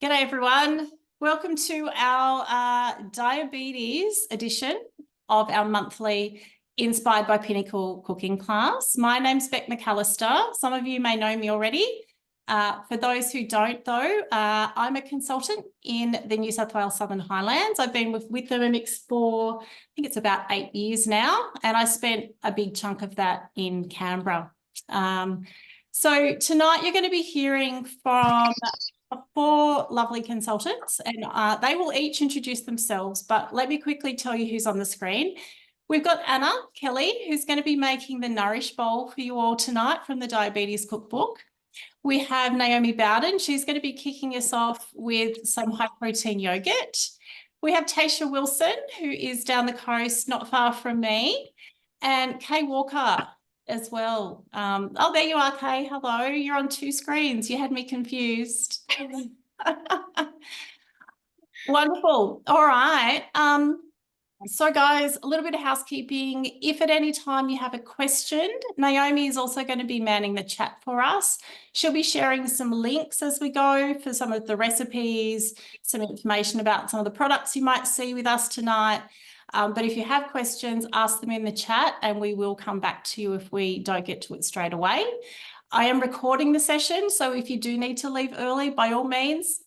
G'day everyone. Welcome to our diabetes edition of our monthly Inspired by Pinnacle cooking class. My name's Beck McAllister. Some of you may know me already. For those who don't though, I'm a consultant in the New South Wales Southern Highlands. I've been with Thermomix for, I think it's about 8 years now, and I spent a big chunk of that in Canberra. So tonight you're going to be hearing from 4 lovely consultants, and they will each introduce themselves, but let me quickly tell you who's on the screen. We've got Anna Kelly, who's going to be making the Nourish bowl for you all tonight from the Diabetes Cookbook. We have Naomi Bowden. She's going to be kicking us off with some high-protein yogurt. We have Tasha Wilson, who is down the coast, not far from me, and Kay Walker as well. Oh, there you are, Kay. Hello. You're on 2 screens. You had me confused. Wonderful. All right. So guys, a little bit of housekeeping. If at any time you have a question, Naomi is also going to be manning the chat for us. She'll be sharing some links as we go for some of the recipes, some information about some of the products you might see with us tonight. But if you have questions, ask them in the chat and we will come back to you if we don't get to it straight away. I am recording the session, so if you do need to leave early, by all means,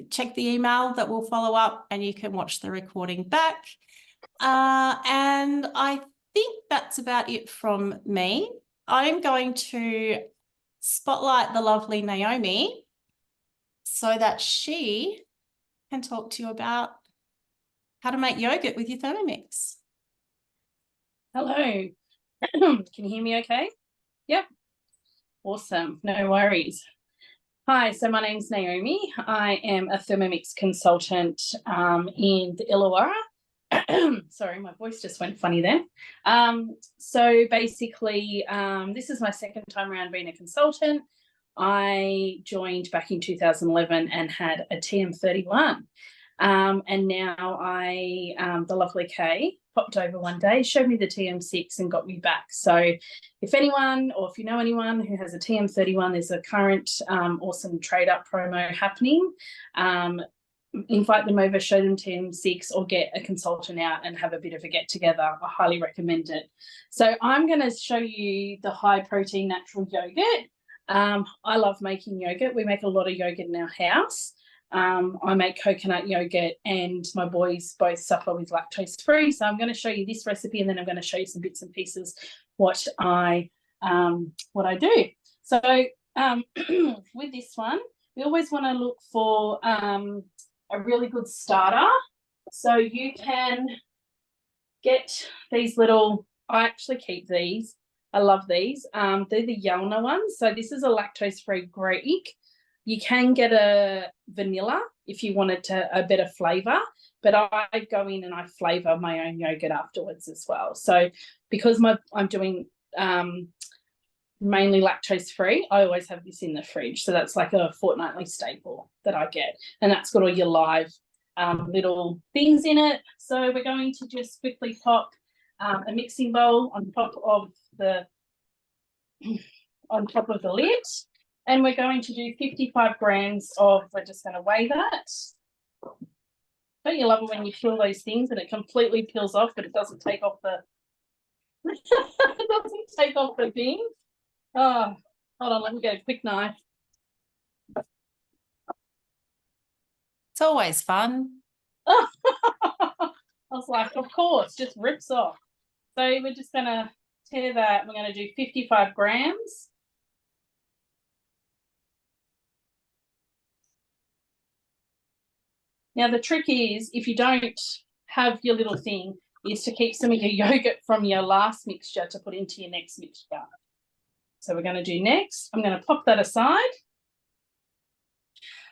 check the email that will follow up and you can watch the recording back. And I think that's about it from me. I'm going to spotlight the lovely Naomi so that she can talk to you about how to make yogurt with your Thermomix. Hello. Can you hear me okay? Yep. Awesome. No worries. Hi, so my name's Naomi. I am a Thermomix consultant in the Illawarra. Sorry, my voice just went funny then. So basically, this is my second time around being a consultant. I joined back in 2011 and had a TM31. And now the lovely Kay popped over one day, showed me the TM6 and got me back. So if anyone, or if you know anyone who has a TM31, there's a current awesome trade up promo happening. Invite them over, show them TM6, or get a consultant out and have a bit of a get together. I highly recommend it. So I'm going to show you the high protein natural yogurt. I love making yogurt. We make a lot of yogurt in our house. I make coconut yogurt and my boys both suffer with lactose free. So I'm going to show you this recipe and then I'm going to show you some bits and pieces what I do. So with this one, we always want to look for a really good starter. So you can get these little, I actually keep these. I love these. They're the Yelna ones. So this is a lactose-free Greek. You can get a vanilla if you wanted a better flavour, but I go in and I flavour my own yogurt afterwards as well. So because I'm doing mainly lactose-free, I always have this in the fridge. So that's like a fortnightly staple that I get, and that's got all your live little things in it. So we're going to just quickly pop a mixing bowl on top of the lid. And we're going to do 55 grams of, we're just going to weigh that. Don't you love it when you peel those things and it completely peels off, but it doesn't take off the, it doesn't take off the thing. Oh, hold on, let me get a quick knife. It's always fun. I was like, of course, just rips off. So we're just going to tear that. We're going to do 55 grams. Now, the trick is, if you don't have your little thing, is to keep some of your yogurt from your last mixture to put into your next mixture. So we're going to do next. I'm going to pop that aside.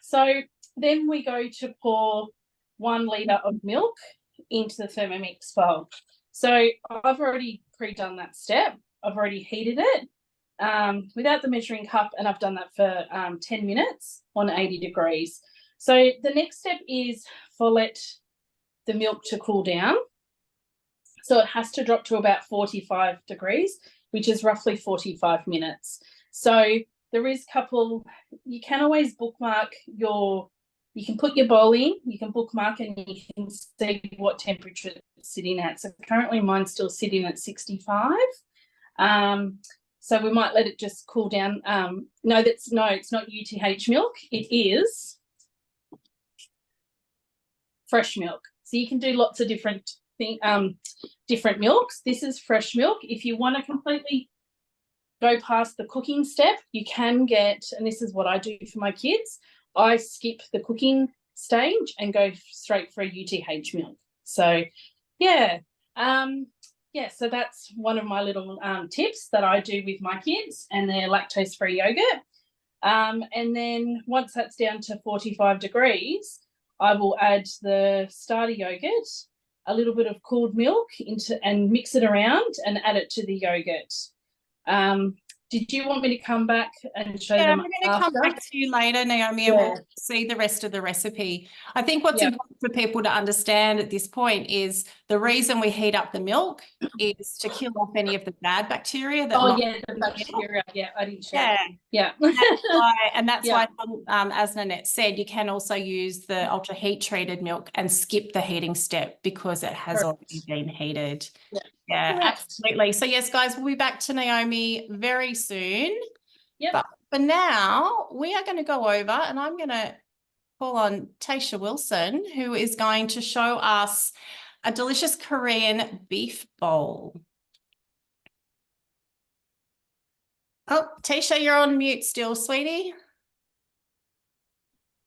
So then we go to pour 1 litre of milk into the Thermomix bowl. So I've already pre-done that step. I've already heated it without the measuring cup, and I've done that for 10 minutes on 80 degrees. So the next step is let the milk to cool down. So it has to drop to about 45 degrees, which is roughly 45 minutes. So there is you can always bookmark your you can put your bowl in, you can bookmark, and you can see what temperature it's sitting at. So currently mine's still sitting at 65. So we might let it just cool down. No, it's not UTH milk. It is fresh milk. So you can do lots of different milks. This is fresh milk. If you want to completely go past the cooking step, you can get, and this is what I do for my kids, I skip the cooking stage and go straight for a UTH milk. So yeah, so that's one of my little tips that I do with my kids and their lactose-free yogurt. And then once that's down to 45 degrees, I will add the starter yogurt, a little bit of cooled milk and mix it around and add it to the yogurt. Did you want me to come back and show them? I'm going to come back to you later, Naomi, and we'll see the rest of the recipe. I think what's important for people to understand at this point is the reason we heat up the milk is to kill off any of the bad bacteria. The bacteria. Yeah, I didn't share that. Yeah. And that's why, as Nanette said, you can also use the ultra heat treated milk and skip the heating step because it has already been heated. Yeah, absolutely. So yes, guys, we'll be back to Naomi very soon. But for now, we are going to go over and I'm going to call on Tasha Wilson, who is going to show us a delicious Korean beef bowl. Oh, Tasha, you're on mute still, sweetie.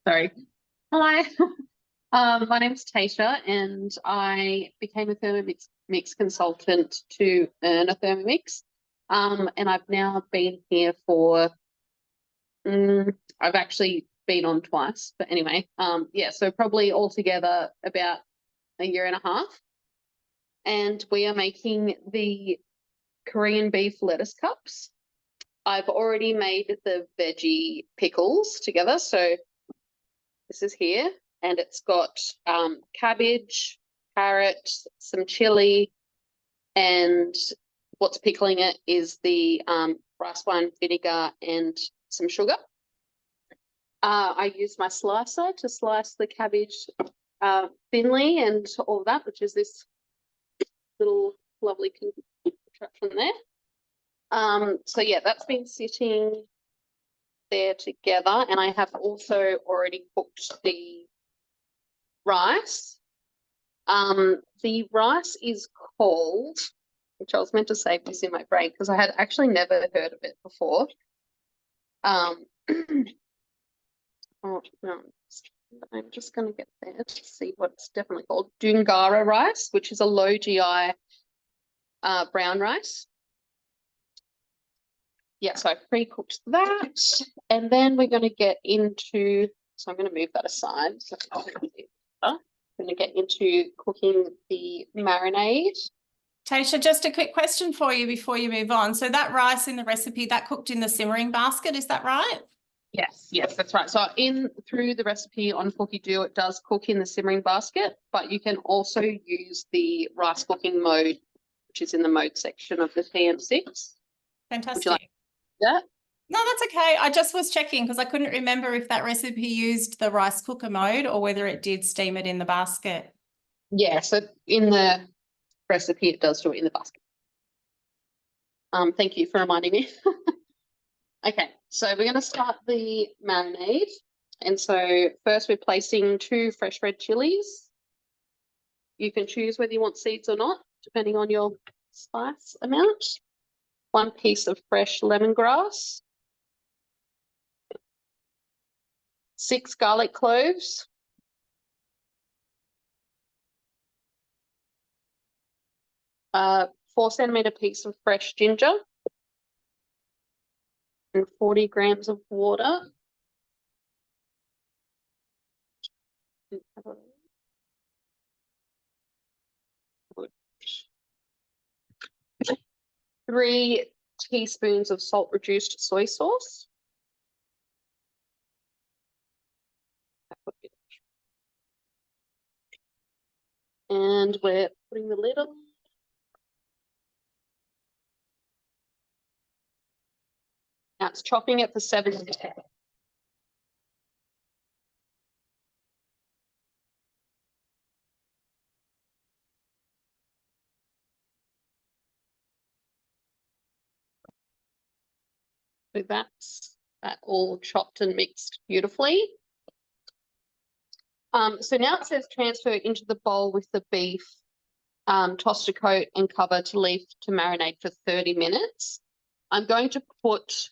Sorry. Hi. My name's Tasha, and I became a Thermomix consultant to earn a Thermomix. And I've now been here for, I've actually been on twice, but anyway, so probably altogether about a year and a half. And we are making the Korean beef lettuce cups. I've already made the veggie pickles together, so this is here. And it's got cabbage, carrot, some chili, and what's pickling it is the rice wine vinegar and some sugar. I use my slicer to slice the cabbage thinly and all of that, which is this little lovely contraption there. So yeah, that's been sitting there together, and I have also already cooked the rice. The rice is called, which I was meant to save this in my brain because I had actually never heard of it before. Oh no, I'm just going to get there to see what it's definitely called. Dungara rice, which is a low GI brown rice. Yeah, so I pre-cooked that, and then we're going to get into, so I'm going to move that aside. So I'm going to get into cooking the marinade. Tasha, just a quick question for you before you move on. So that rice in the recipe, that cooked in the simmering basket, is that right? Yes, that's right. So through the recipe on Cookie Do, it does cook in the simmering basket, but you can also use the rice cooking mode, which is in the mode section of the TM6. Fantastic. Would you like that? No, that's okay. I just was checking because I couldn't remember if that recipe used the rice cooker mode or whether it did steam it in the basket. Yeah, so in the recipe, it does do it in the basket. Thank you for reminding me. Okay, so we're going to start the marinade. And so first we're placing 2 fresh red chilies. You can choose whether you want seeds or not, depending on your spice amount. 1 piece of fresh lemongrass. 6 garlic cloves. 4-centimeter piece of fresh ginger. And 40 grams of water. 3 teaspoons of salt reduced soy sauce. And we're putting the lid on. Now it's chopping it for 7 to 10. So that's that all chopped and mixed beautifully. So now it says transfer into the bowl with the beef, toss to coat and cover to leave to marinate for 30 minutes. I'm going to put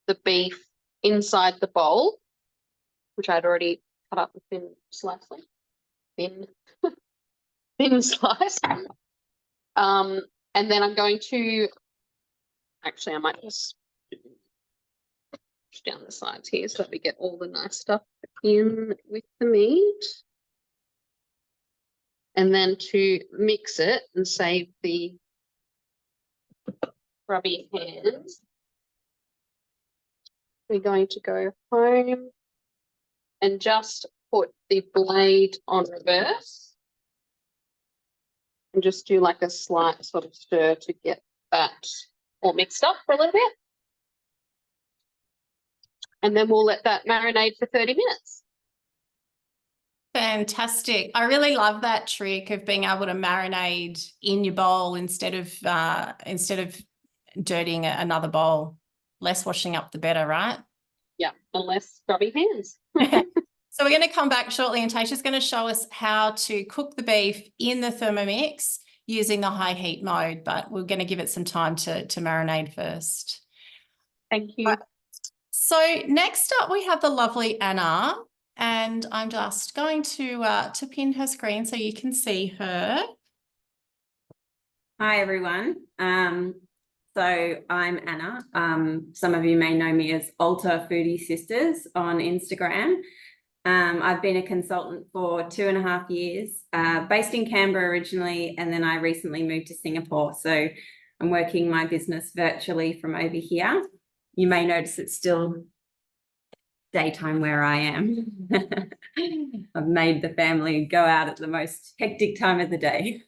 the beef inside the bowl, which I'd already cut up with thin slices. Thin slice. And then I'm going to, actually I might just push down the sides here so that we get all the nice stuff in with the meat. And then to mix it and save the grubby hands, we're going to go home and just put the blade on reverse and just do like a slight sort of stir to get that all mixed up for a little bit. And then we'll let that marinate for 30 minutes. Fantastic. I really love that trick of being able to marinate in your bowl instead of dirtying another bowl. Less washing up the better, right? Yeah, and less grubby hands. So we're going to come back shortly and Tasha's going to show us how to cook the beef in the Thermomix using the high heat mode, but we're going to give it some time to marinate first. Thank you. So next up we have the lovely Anna, and I'm just going to pin her screen so you can see her. Hi everyone. So I'm Anna. Some of you may know me as Alta Foodie Sisters on Instagram. I've been a consultant for 2.5 years, based in Canberra originally, and then I recently moved to Singapore. So I'm working my business virtually from over here. You may notice it's still daytime where I am. I've made the family go out at the most hectic time of the day.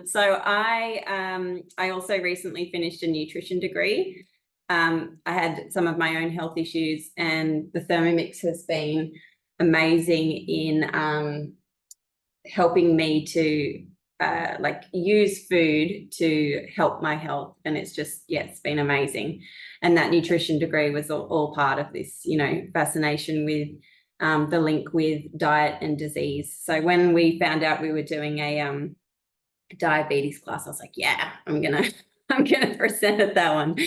So I also recently finished a nutrition degree. I had some of my own health issues, and the Thermomix has been amazing in helping me to use food to help my health. And it's just, yeah, it's been amazing. And that nutrition degree was all part of this, you know, fascination with the link with diet and disease. So when we found out we were doing a diabetes class, I was like, yeah, I'm gonna present at that one.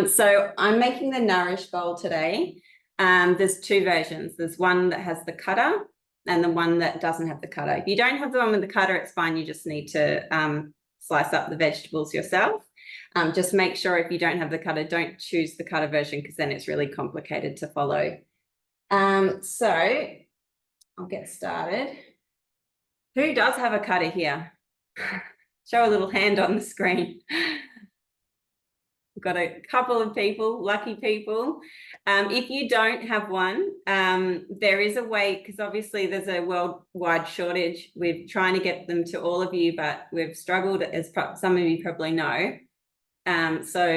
So I'm making the Nourish bowl today. There's two versions. There's one that has the cutter and the one that doesn't have the cutter. If you don't have the one with the cutter, it's fine. You just need to slice up the vegetables yourself. Just make sure if you don't have the cutter, don't choose the cutter version, because then it's really complicated to follow. So I'll get started. Who does have a cutter here? Show a little hand on the screen. We've got a couple of people, lucky people. If you don't have one, there is a way, because obviously there's a worldwide shortage. We're trying to get them to all of you, but we've struggled, as some of you probably know. So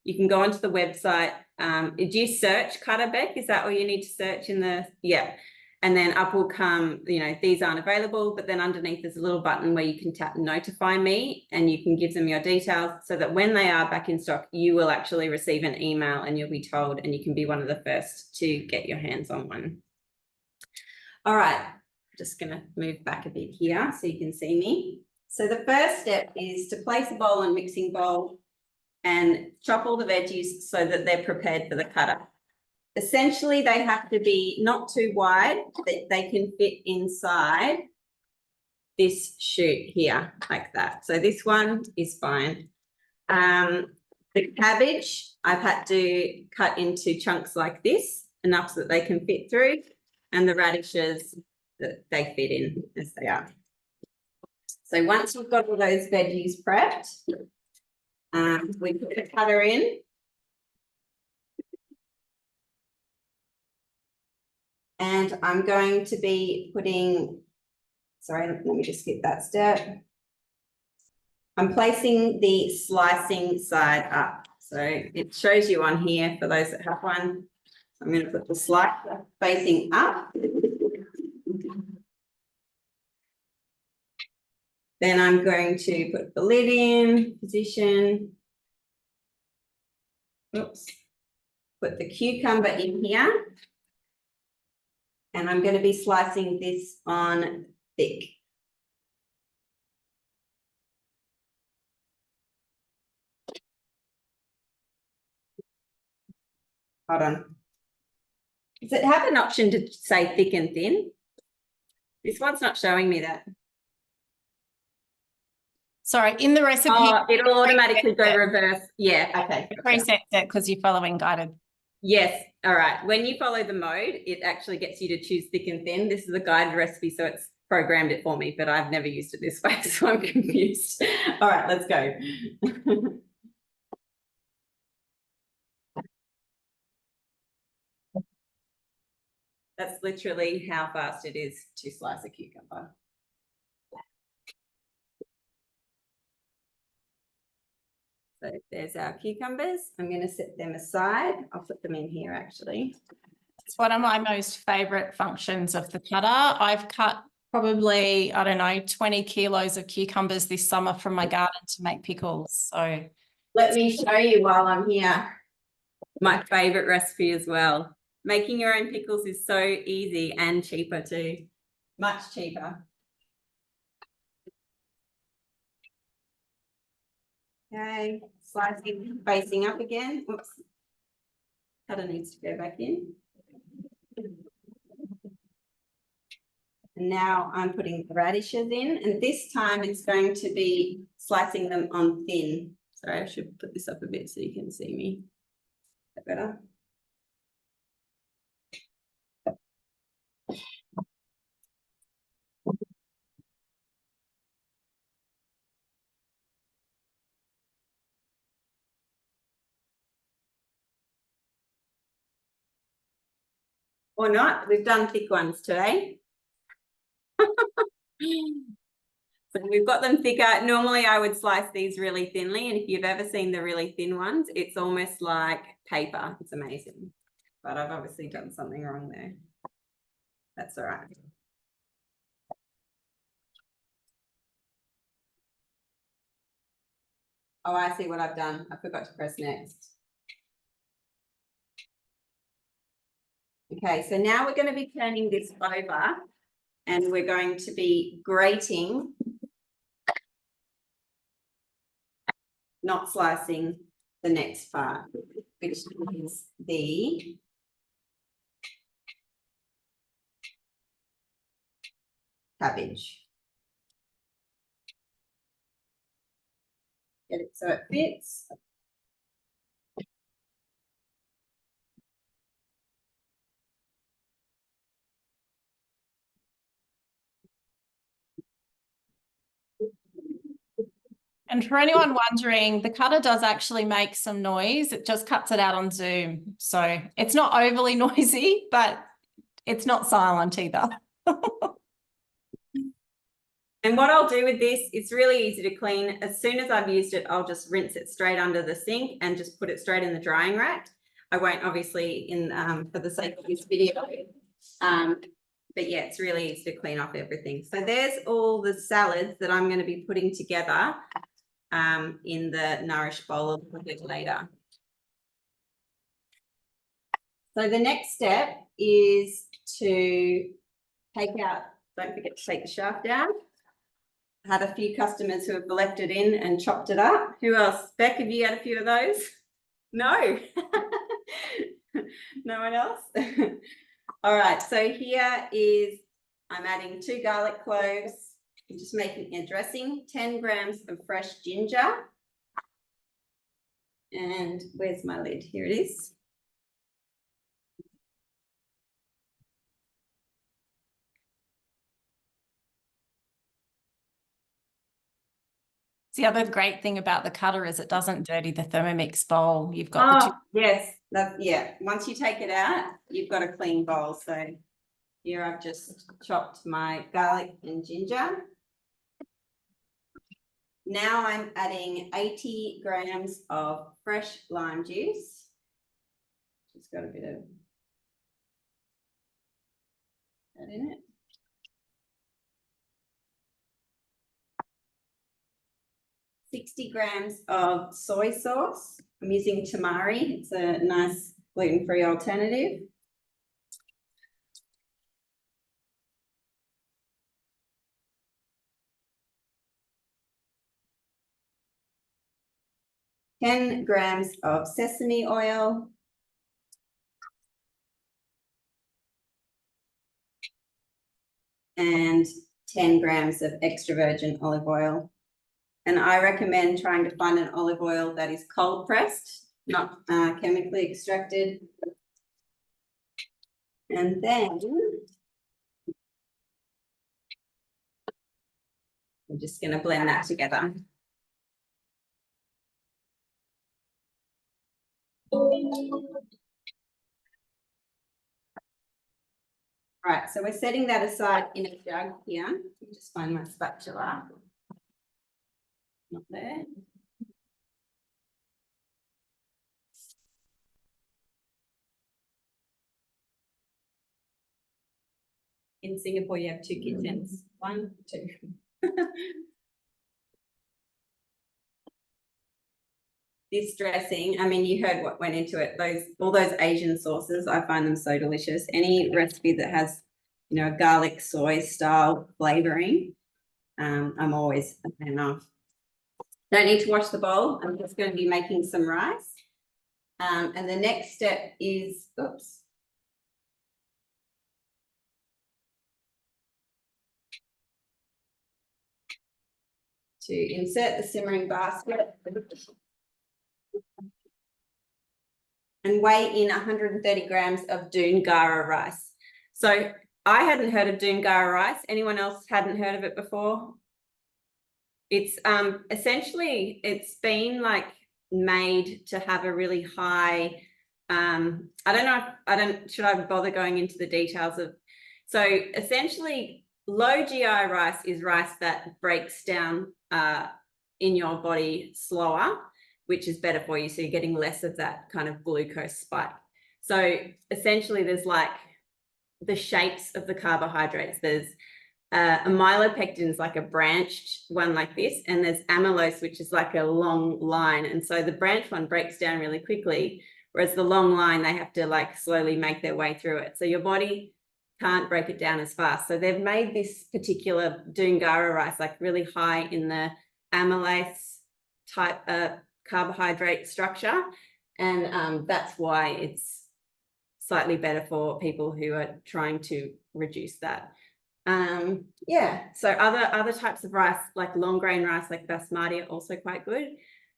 you can go onto the website. Do you search cutter, Beck? Is that all you need to search in the, yeah. And then up will come, you know, these aren't available, but then underneath there's a little button where you can tap notify me, and you can give them your details so that when they are back in stock, you will actually receive an email and you'll be told, and you can be one of the first to get your hands on one. All right, just gonna move back a bit here so you can see me. So the first step is to place a bowl and mixing bowl and chop all the veggies so that they're prepared for the cutter. Essentially, they have to be not too wide, that they can fit inside this chute here, like that. So this one is fine. The cabbage, I've had to cut into chunks like this, enough so that they can fit through, and the radishes, that they fit in as they are. So once we've got all those veggies prepped, we put the cutter in. And I'm going to be putting, sorry, let me just skip that step. I'm placing the slicing side up. So it shows you on here for those that have one. I'm going to put the slicer facing up. Then I'm going to put the lid in position. oops, put the cucumber in here. And I'm going to be slicing this on thick. Hold on. Does it have an option to say thick and thin? This one's not showing me that. Sorry, in the recipe. Oh, it'll automatically go it. reverse. Yeah, okay. It resets it because you're following guided. Yes, all right. When you follow the mode, it actually gets you to choose thick and thin. This is a guided recipe, so it's programmed it for me, but I've never used it this way, so I'm confused. All right, let's go. That's literally how fast it is to slice a cucumber. So there's our cucumbers. I'm going to set them aside. I'll put them in here actually. It's one of my most favourite functions of the cutter. I've cut probably, I don't know, 20 kilos of cucumbers this summer from my garden to make pickles. So let me show you while I'm here my favourite recipe as well. Making your own pickles is so easy and cheaper too. Much cheaper. Okay, slicing, facing up again. Oops. Cutter needs to go back in. And now I'm putting the radishes in, and this time it's going to be slicing them on thin. Sorry, I should put this up a bit so you can see me. Is that better? Or not, we've done thick ones today. So we've got them thicker. Normally I would slice these really thinly, and if you've ever seen the really thin ones, it's almost like paper. It's amazing. But I've obviously done something wrong there. That's all right. Oh, I see what I've done. I forgot to press next. Okay, so now we're going to be turning this over, and we're going to be grating, not slicing, the next part, which is the cabbage. Get it so it fits. and for anyone wondering, the cutter does actually make some noise. It just cuts it out on Zoom. So it's not overly noisy, but it's not silent either. And what I'll do with this, it's really easy to clean. As soon as I've used it, I'll just rinse it straight under the sink and just put it straight in the drying rack. I won't obviously for the sake of this video. But yeah, it's really easy to clean off everything. So there's all the salads that I'm going to be putting together in the Nourish bowl a little bit later. So the next step is to take out, don't forget to take the shaft out. Had a few customers who have left it in and chopped it up. Who else? Beck, have you had a few of those? No. No one else? All right, so here is, I'm adding 2 garlic cloves. I'm just making a dressing, 10 grams of fresh ginger. And where's my lid? Here it is. The other great thing about the cutter is it doesn't dirty the Thermomix bowl. You've got yes, yeah. Once you take it out, you've got a clean bowl. So here I've just chopped my garlic and ginger. Now I'm adding 80 grams of fresh lime juice. Just got a bit of that in it. 60 grams of soy sauce. I'm using tamari. It's a nice gluten-free alternative. Ten grams of sesame oil. And 10 grams of extra virgin olive oil. And I recommend trying to find an olive oil that is cold pressed, not chemically extracted. And then I'm just going to blend that together. Right, so we're setting that aside in a jug here. Let me just find my spatula. Not there. In Singapore, you have 2 kitchens. 1, 2. This dressing, I mean, you heard what went into it. All those Asian sauces, I find them so delicious. Any recipe that has, you know, garlic soy style flavoring, I'm always a fan of. Don't need to wash the bowl. I'm just going to be making some rice. And the next step is, oops. To insert the simmering basket and weigh in 130 grams of Doongara rice. So I hadn't heard of Doongara rice. Anyone else hadn't heard of it before? It's essentially, it's been like made to have a really high, should I bother going into the details of, so essentially low GI rice is rice that breaks down in your body slower, which is better for you. So you're getting less of that kind of glucose spike. So essentially there's like the shapes of the carbohydrates. There's amylopectin is like a branched one like this, and there's amylose, which is like a long line. And so the branched one breaks down really quickly, whereas the long line, they have to like slowly make their way through it. So your body can't break it down as fast. So they've made this particular Doongara rice like really high in the amylase type carbohydrate structure. And that's why it's slightly better for people who are trying to reduce that. Yeah, so other types of rice, like long grain rice, like basmati, are also quite good.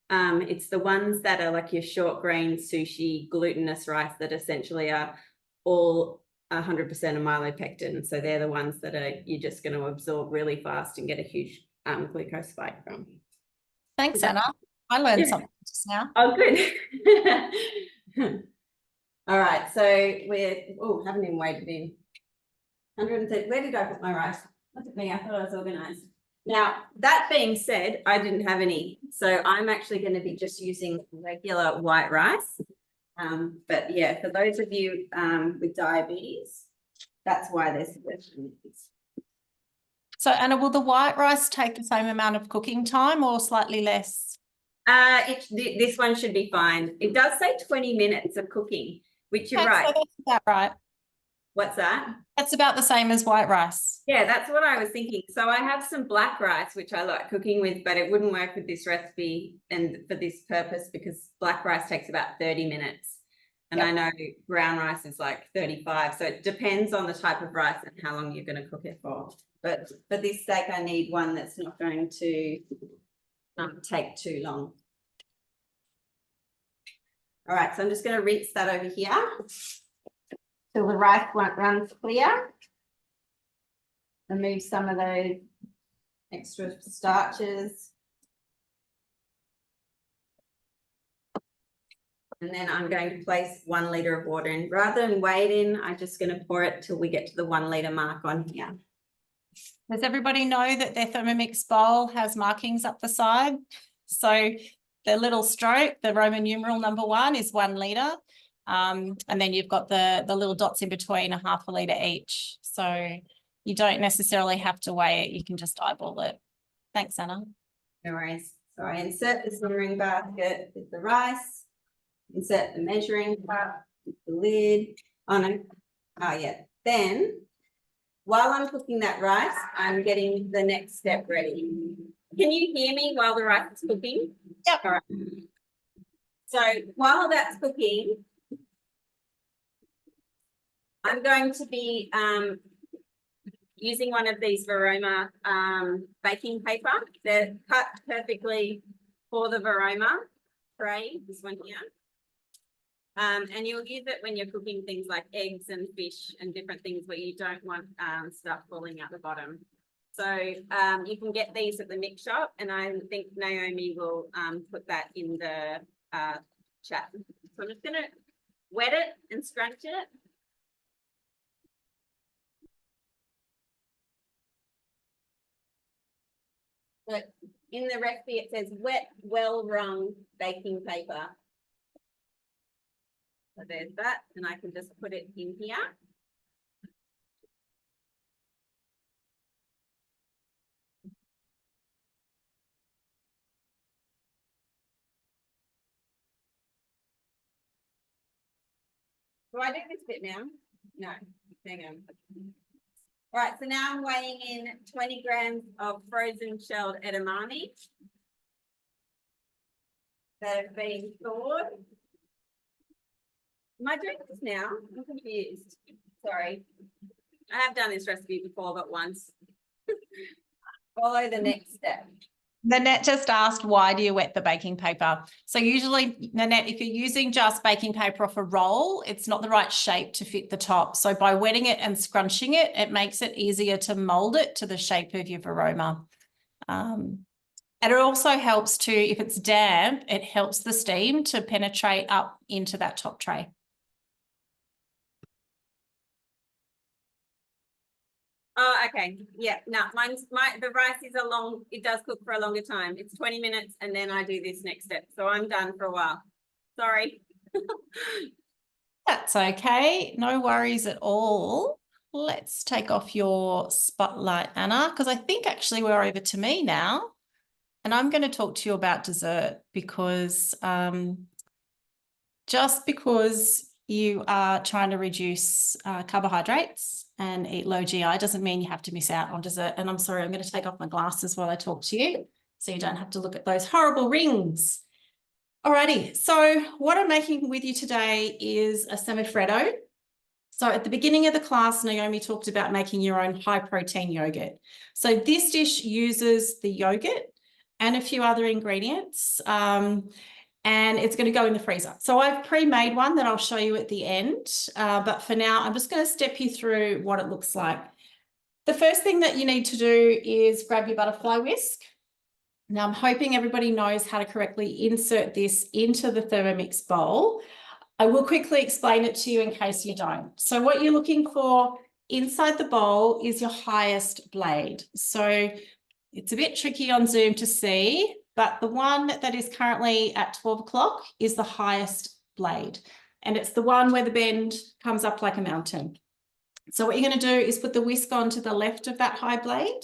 It's the ones that are like your short grain sushi glutinous rice that essentially are all 100% amylopectin. So they're the ones that you're just going to absorb really fast and get a huge glucose spike from. Thanks, Anna. I learned something just now. Oh, good. All right, so haven't even weighed it in. 130. Where did I put my rice? Look at me. I thought I was organized. Now, that being said, I didn't have any. So I'm actually going to be just using regular white rice. But yeah, for those of you with diabetes, that's why there's suggestions. So Anna, will the white rice take the same amount of cooking time or slightly less? This one should be fine. It does say 20 minutes of cooking, which you're right. So that's about right. What's that? That's about the same as white rice. Yeah, that's what I was thinking. So I have some black rice, which I like cooking with, but it wouldn't work with this recipe and for this purpose because black rice takes about 30 minutes. And I know brown rice is like 35. So it depends on the type of rice and how long you're going to cook it for. But for this steak, I need one that's not going to take too long. All right, so I'm just going to rinse that over here till the rice runs clear. Remove some of those extra starches. And then I'm going to place 1 litre of water in. Rather than weigh it in, I'm just going to pour it till we get to the 1 litre mark on here. Does everybody know that their Thermomix bowl has markings up the side? So the little stroke, the Roman numeral #1 is 1 litre. And then you've got the little dots in between, a half a litre each. So you don't necessarily have to weigh it. You can just eyeball it. Thanks, Anna. No worries. So I insert the simmering basket with the rice. Insert the measuring cup, the lid. Oh no. Oh yeah. Then while I'm cooking that rice, I'm getting the next step ready. Can you hear me while the rice is cooking? Yep. All right. So while that's cooking, I'm going to be using one of these Varoma baking paper. They're cut perfectly for the Varoma tray, this one here. And you'll use it when you're cooking things like eggs and fish and different things where you don't want stuff falling out the bottom. So you can get these at the mix shop, and I think Naomi will put that in the chat. So I'm just going to wet it and scrunch it. But in the recipe, it says wet, well-wrung baking paper. So there's that, and I can just put it in here. Do I do this bit now? No, hang on. All right, so now I'm weighing in 20 grams of frozen shelled edamame that have been thawed. Am I doing this now? I'm confused. Sorry. I have done this recipe before, but once. Follow the next step. Nanette just asked, why do you wet the baking paper? So usually, Nanette, if you're using just baking paper off a roll, it's not the right shape to fit the top. So by wetting it and scrunching it, it makes it easier to mold it to the shape of your Varoma. And it also helps to, if it's damp, it helps the steam to penetrate up into that top tray. Oh, okay. Yeah, no, the rice is it does cook for a longer time. It's 20 minutes and then I do this next step. So I'm done for a while. Sorry. That's okay. No worries at all. Let's take off your spotlight, Anna, because I think actually we're over to me now. And I'm going to talk to you about dessert because just because you are trying to reduce carbohydrates and eat low GI doesn't mean you have to miss out on dessert. And I'm sorry, I'm going to take off my glasses while I talk to you so you don't have to look at those horrible rings. Alrighty, so what I'm making with you today is a semifreddo. So at the beginning of the class, Naomi talked about making your own high protein yogurt. So this dish uses the yogurt and a few other ingredients. And it's going to go in the freezer. So I've pre-made one that I'll show you at the end. But for now, I'm just going to step you through what it looks like. The first thing that you need to do is grab your butterfly whisk. Now I'm hoping everybody knows how to correctly insert this into the Thermomix bowl. I will quickly explain it to you in case you don't. So what you're looking for inside the bowl is your highest blade. So it's a bit tricky on Zoom to see, but the one that is currently at 12 o'clock is the highest blade. And it's the one where the bend comes up like a mountain. So what you're going to do is put the whisk on to the left of that high blade.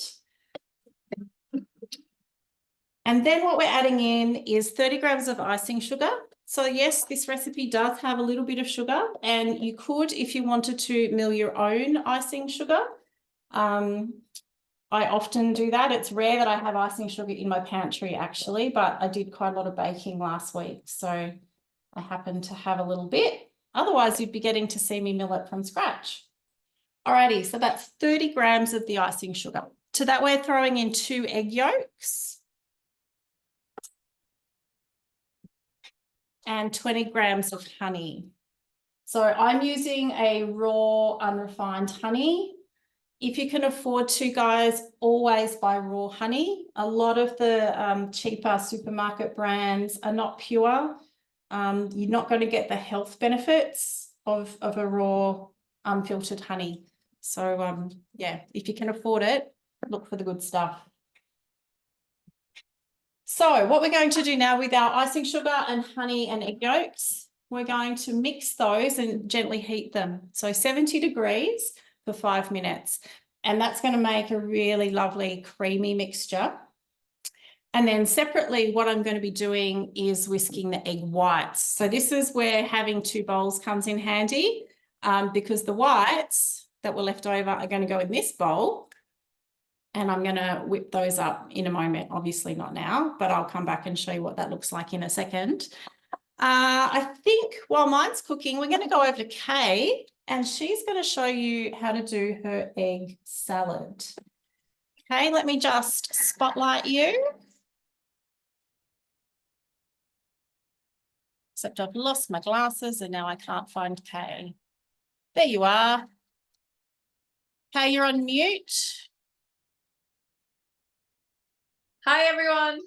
And then what we're adding in is 30 grams of icing sugar. So yes, this recipe does have a little bit of sugar, and you could, if you wanted to, mill your own icing sugar. I often do that. It's rare that I have icing sugar in my pantry actually, but I did quite a lot of baking last week. So I happen to have a little bit. Otherwise, you'd be getting to see me mill it from scratch. Alrighty, so that's 30 grams of the icing sugar. To that, we're throwing in 2 egg yolks and 20 grams of honey. So I'm using a raw, unrefined honey. If you can afford to, guys, always buy raw honey. A lot of the cheaper supermarket brands are not pure. You're not going to get the health benefits of a raw, unfiltered honey. So, yeah, if you can afford it, look for the good stuff. So what we're going to do now with our icing sugar and honey and egg yolks, we're going to mix those and gently heat them. So 70 degrees for 5 minutes. And that's going to make a really lovely creamy mixture. And then separately, what I'm going to be doing is whisking the egg whites. So this is where having 2 bowls comes in handy, because the whites that were left over are going to go in this bowl. And I'm going to whip those up in a moment, obviously not now, but I'll come back and show you what that looks like in a second. I think while mine's cooking, we're going to go over to Kay, and she's going to show you how to do her egg salad. Okay, let me just spotlight you. Except I've lost my glasses and now I can't find Kay. There you are. Kay, you're on mute. Hi, everyone.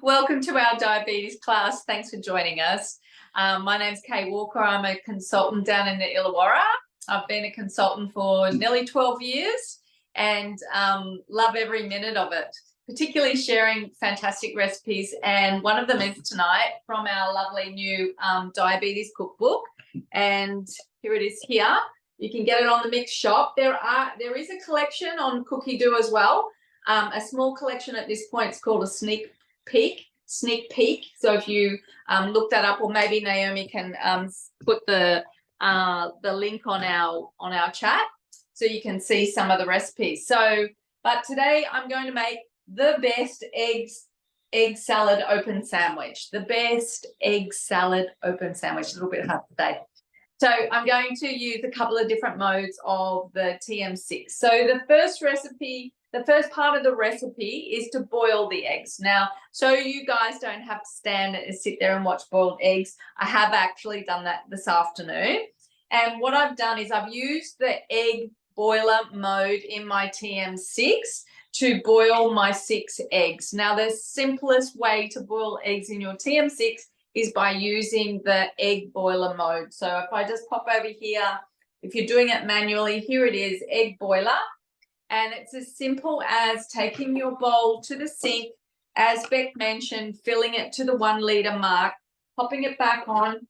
Welcome to our diabetes class. Thanks for joining us. My name's Kay Walker. I'm a consultant down in the Illawarra. I've been a consultant for nearly 12 years and love every minute of it, particularly sharing fantastic recipes. And one of them is tonight from our lovely new diabetes cookbook. And here it is here. You can get it on the Mix shop. There is a collection on Cookie Do as well. A small collection at this point. It's called a sneak peek. So if you look that up, or maybe Naomi can put the link on our chat so you can see some of the recipes. So, but today I'm going to make the best egg salad open sandwich. The best egg salad open sandwich. A little bit hard to say. So I'm going to use a couple of different modes of the TM6. So the first part of the recipe is to boil the eggs. Now, so you guys don't have to stand and sit there and watch boiled eggs. I have actually done that this afternoon. And what I've done is I've used the egg boiler mode in my TM6 to boil my 6 eggs. Now, the simplest way to boil eggs in your TM6 is by using the egg boiler mode. So if I just pop over here, if you're doing it manually, here it is, egg boiler. And it's as simple as taking your bowl to the sink, as Beck mentioned, filling it to the 1 litre mark, popping it back on,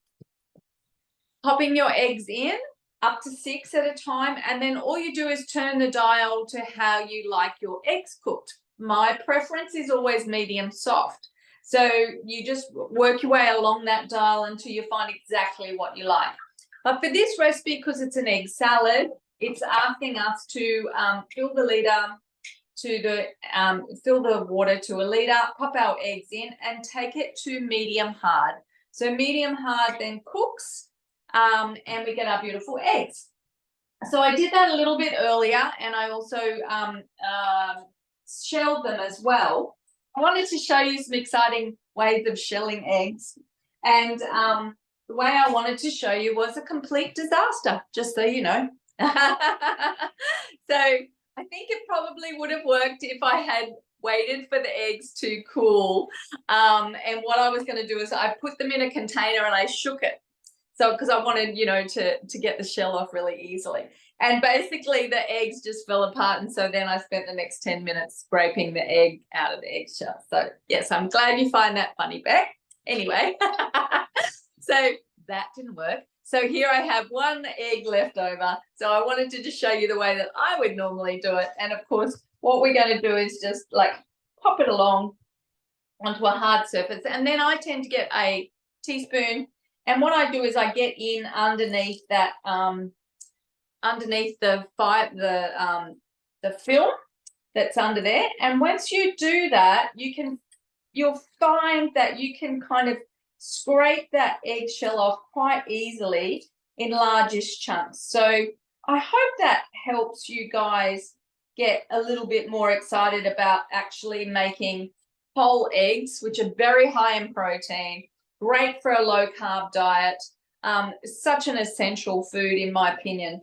popping your eggs in, up to 6 at a time, and then all you do is turn the dial to how you like your eggs cooked. My preference is always medium soft. So you just work your way along that dial until you find exactly what you like. But for this recipe, because it's an egg salad, it's asking us to fill the water to a litre, pop our eggs in, and take it to medium hard. So medium hard then cooks, and we get our beautiful eggs. So I did that a little bit earlier, and I also shelled them as well. I wanted to show you some exciting ways of shelling eggs. And the way I wanted to show you was a complete disaster, just so you know. So I think it probably would have worked if I had waited for the eggs to cool. And what I was going to do is I put them in a container and I shook it. So because I wanted, you know, to get the shell off really easily. And basically the eggs just fell apart. And so then I spent the next 10 minutes scraping the egg out of the eggshell. So yes, I'm glad you find that funny, Beck. Anyway, so that didn't work. So here I have 1 egg left over. So I wanted to just show you the way that I would normally do it. And of course, what we're going to do is just like pop it along onto a hard surface. And then I tend to get a teaspoon. And what I do is I get in underneath that, underneath the film that's under there. And once you do that, you'll find that you can kind of scrape that eggshell off quite easily in largish chunks. So I hope that helps you guys get a little bit more excited about actually making whole eggs, which are very high in protein, great for a low carb diet, such an essential food in my opinion,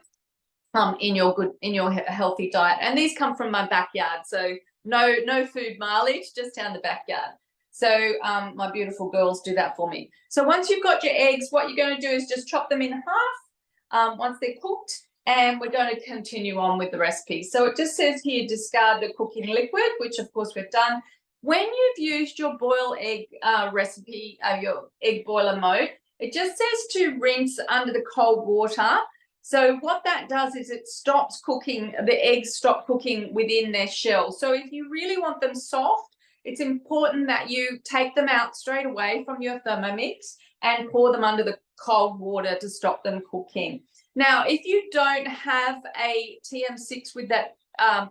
in your healthy diet. And these come from my backyard, so no food mileage, just down the backyard. So my beautiful girls do that for me. So once you've got your eggs, what you're going to do is just chop them in half once they're cooked, and we're going to continue on with the recipe. So it just says here, discard the cooking liquid, which of course we've done. When you've used your boil egg recipe, your egg boiler mode, it just says to rinse under the cold water. So what that does is it stops cooking, the eggs stop cooking within their shell. So if you really want them soft, it's important that you take them out straight away from your Thermomix and pour them under the cold water to stop them cooking. Now, if you don't have a TM6 with that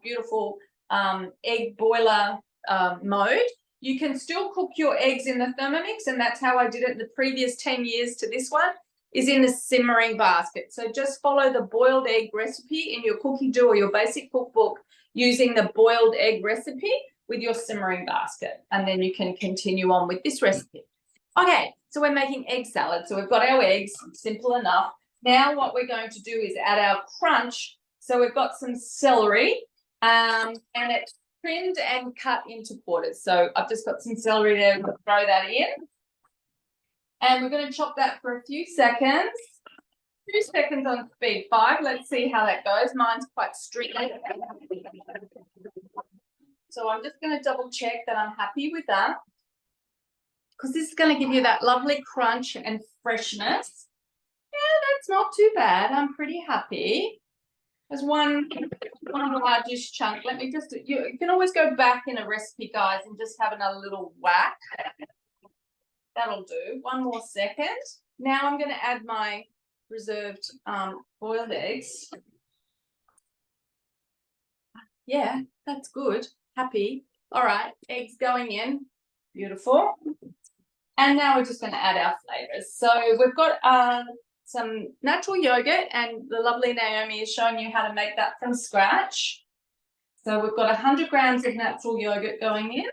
beautiful egg boiler mode, you can still cook your eggs in the Thermomix, and that's how I did it the previous 10 years to this one, is in the simmering basket. So just follow the boiled egg recipe in your cookie dough or your basic cookbook using the boiled egg recipe with your simmering basket, and then you can continue on with this recipe. Okay, so we're making egg salad. So we've got our eggs, simple enough. Now what we're going to do is add our crunch. So we've got some celery, and it's trimmed and cut into quarters. So I've just got some celery there, we'll throw that in. And we're going to chop that for a few seconds. 2 seconds on speed 5. Let's see how that goes. Mine's quite strict. So I'm just going to double check that I'm happy with that, because this is going to give you that lovely crunch and freshness. Yeah, that's not too bad. I'm pretty happy. There's one largish chunk. Let me just, you can always go back in a recipe, guys, and just have another little whack. That'll do. 1 more second. Now I'm going to add my reserved boiled eggs. Yeah, that's good. Happy. All right, eggs going in. Beautiful. And now we're just going to add our flavors. So we've got some natural yogurt, and the lovely Naomi is showing you how to make that from scratch. So we've got 100 grams of natural yogurt going in.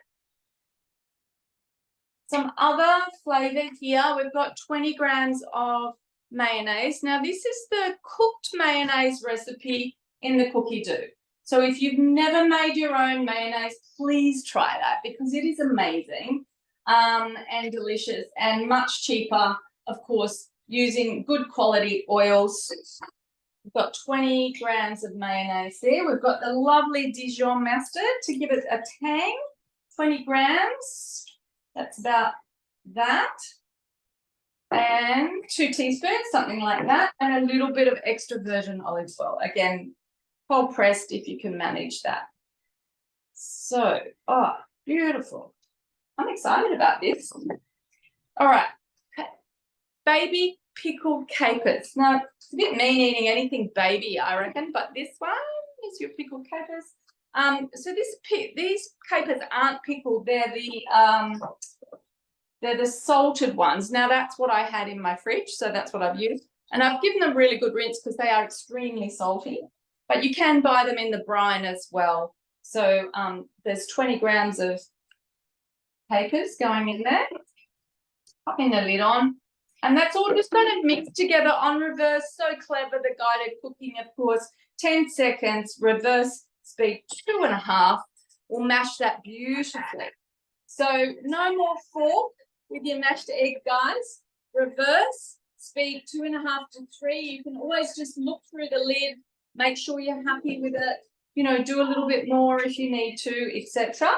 Some other flavor here, we've got 20 grams of mayonnaise. Now this is the cooked mayonnaise recipe in the cookie dough. So if you've never made your own mayonnaise, please try that, because it is amazing and delicious, and much cheaper, of course, using good quality oils. We've got 20 grams of mayonnaise there. We've got the lovely Dijon mustard to give it a tang, 20 grams. That's about that. And 2 teaspoons, something like that. And a little bit of extra virgin olive oil. Again, cold pressed if you can manage that. So, oh, beautiful. I'm excited about this. All right. Baby pickled capers. Now, it's a bit mean eating anything baby, I reckon, but this one is your pickled capers. So these capers aren't pickled. They're the salted ones. Now that's what I had in my fridge, so that's what I've used. And I've given them really good rinse because they are extremely salty. But you can buy them in the brine as well. So there's 20 grams of capers going in there. Popping the lid on. And that's all just going to mix together on reverse. So clever, the guided cooking, of course. 10 seconds, reverse speed 2.5. We'll mash that beautifully. So no more fork with your mashed egg, guys. Reverse speed 2.5 to 3. You can always just look through the lid, make sure you're happy with it. You know, do a little bit more if you need to, etc.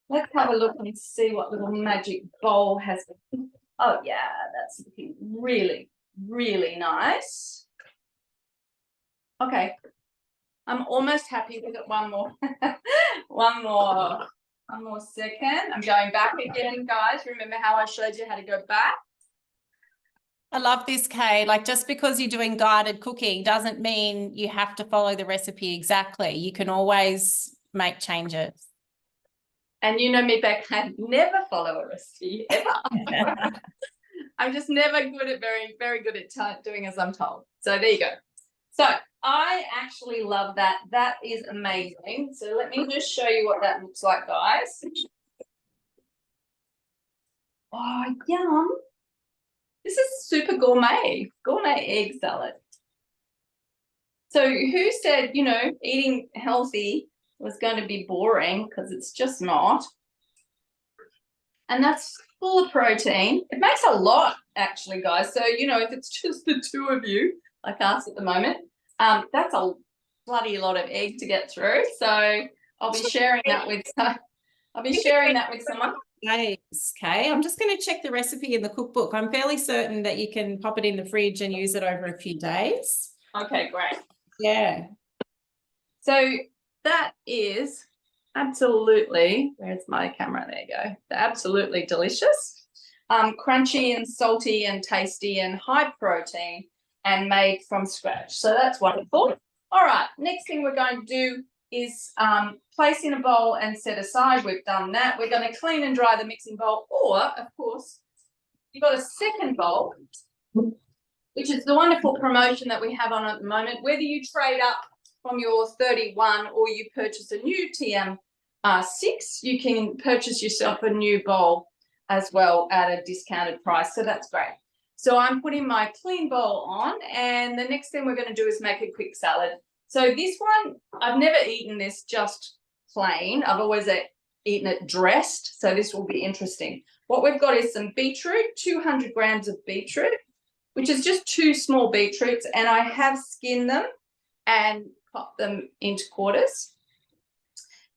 Let's have a look and see what little magic bowl has. Oh yeah, that's looking really, really nice. Okay. I'm almost happy with it. One more. One more second. I'm going back again, guys. Remember how I showed you how to go back? I love this, Kay. Like, just because you're doing guided cooking doesn't mean you have to follow the recipe exactly. You can always make changes. And you know me, Beck, I never follow a recipe, ever. I'm just never good at, very good at doing as I'm told. So there you go. So I actually love that. That is amazing. So let me just show you what that looks like, guys. Oh, yum. This is super gourmet egg salad. So who said, you know, eating healthy was going to be boring? Because it's just not. And that's full of protein. It makes a lot, actually, guys. So, you know, if it's just the two of you, like us at the moment, that's a bloody lot of egg to get through. So I'll be sharing that with someone. Nice, Kay. I'm just going to check the recipe in the cookbook. I'm fairly certain that you can pop it in the fridge and use it over a few days. Okay, great. Yeah. So that is absolutely, where's my camera? There you go. They're absolutely delicious. Crunchy and salty and tasty and high protein and made from scratch. So that's wonderful. All right, next thing we're going to do is place in a bowl and set aside. We've done that. We're going to clean and dry the mixing bowl, or of course, you've got a second bowl, which is the wonderful promotion that we have on at the moment. Whether you trade up from your 31 or you purchase a new TM6, you can purchase yourself a new bowl as well at a discounted price. So that's great. So I'm putting my clean bowl on, and the next thing we're going to do is make a quick salad. So this one, I've never eaten this just plain. I've always eaten it dressed. So this will be interesting. What we've got is some beetroot, 200 grams of beetroot, which is just 2 small beetroots, and I have skinned them and cut them into quarters,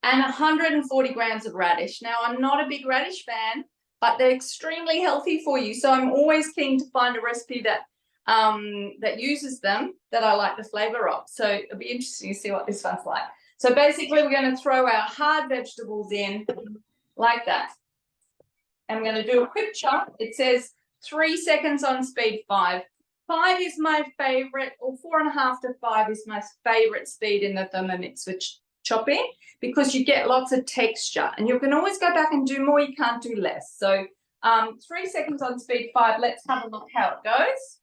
and 140 grams of radish. Now, I'm not a big radish fan, but they're extremely healthy for you. So I'm always keen to find a recipe that that uses them, that I like the flavor of. So it'll be interesting to see what this one's like. So basically, we're going to throw our hard vegetables in like that. And I'm going to do a quick chop. It says 3 seconds on speed 5. 5 is my favorite, or 4.5 to 5 is my favorite speed in the Thermomix for chopping, because you get lots of texture and you can always go back and do more. You can't do less. So 3 seconds on speed 5. Let's have a look how it goes.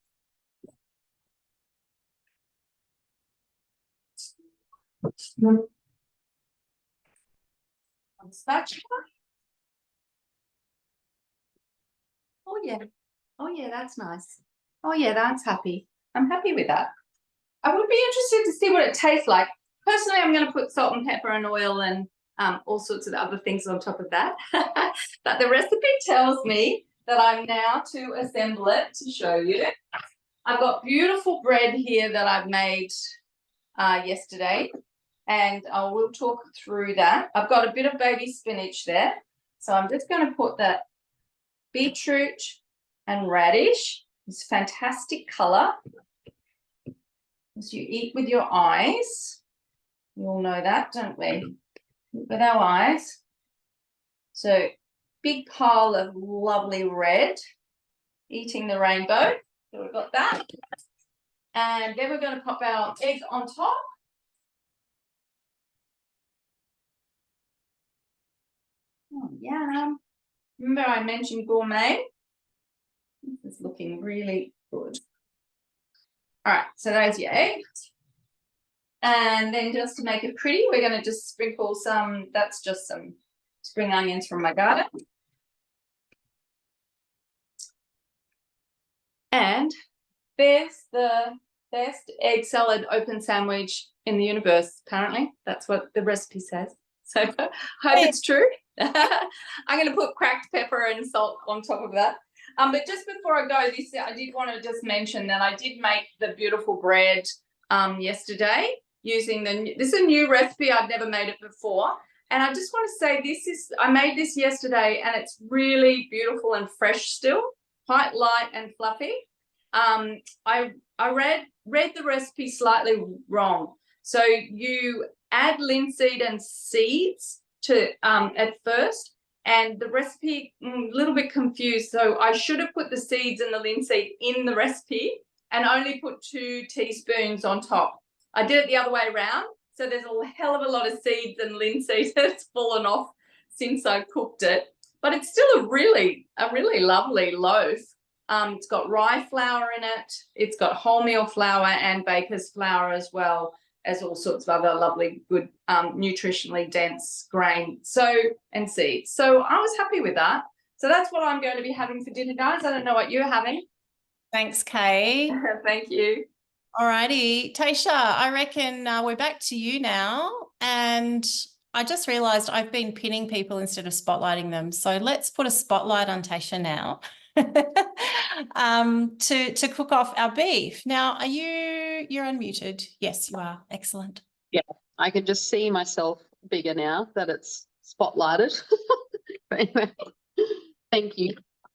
On spatula. Oh yeah. Oh yeah, that's nice. Oh yeah, that's happy. I'm happy with that. I would be interested to see what it tastes like. Personally, I'm going to put salt and pepper and oil and all sorts of other things on top of that. But the recipe tells me that I'm now to assemble it to show you. I've got beautiful bread here that I've made yesterday, and I will talk through that. I've got a bit of baby spinach there. So I'm just going to put that beetroot and radish. It's fantastic colour. As you eat with your eyes, we all know that, don't we? With our eyes. So big pile of lovely red, eating the rainbow. So we've got that. And then we're going to pop our egg on top. Oh, yum. Remember I mentioned gourmet? This is looking really good. All right, so there's your egg. And then just to make it pretty, we're going to just sprinkle some, that's just some spring onions from my garden. And there's the best egg salad open sandwich in the universe, apparently. That's what the recipe says. So I hope it's true. I'm going to put cracked pepper and salt on top of that. But just before I go, I did want to just mention that I did make the beautiful bread yesterday using this is a new recipe. I've never made it before. And I just want to say I made this yesterday, and it's really beautiful and fresh still, quite light and fluffy. I read the recipe slightly wrong. So you add linseed and seeds to at first, and the recipe a little bit confused. So I should have put the seeds and the linseed in the recipe and only put 2 teaspoons on top. I did it the other way around. So there's a hell of a lot of seeds and linseed that's fallen off since I cooked it. But it's still a really lovely loaf. It's got rye flour in it. It's got wholemeal flour and baker's flour, as well as all sorts of other lovely, good, nutritionally dense grain and seeds. So I was happy with that. So that's what I'm going to be having for dinner, guys. I don't know what you're having. Thanks, Kay. Thank you. All righty. Tasha, I reckon we're back to you now. And I just realised I've been pinning people instead of spotlighting them. So let's put a spotlight on Tasha now to cook off our beef. Now, you're unmuted? Yes, you are. Excellent. Yeah, I can just see myself bigger now that it's spotlighted. But anyway, thank you.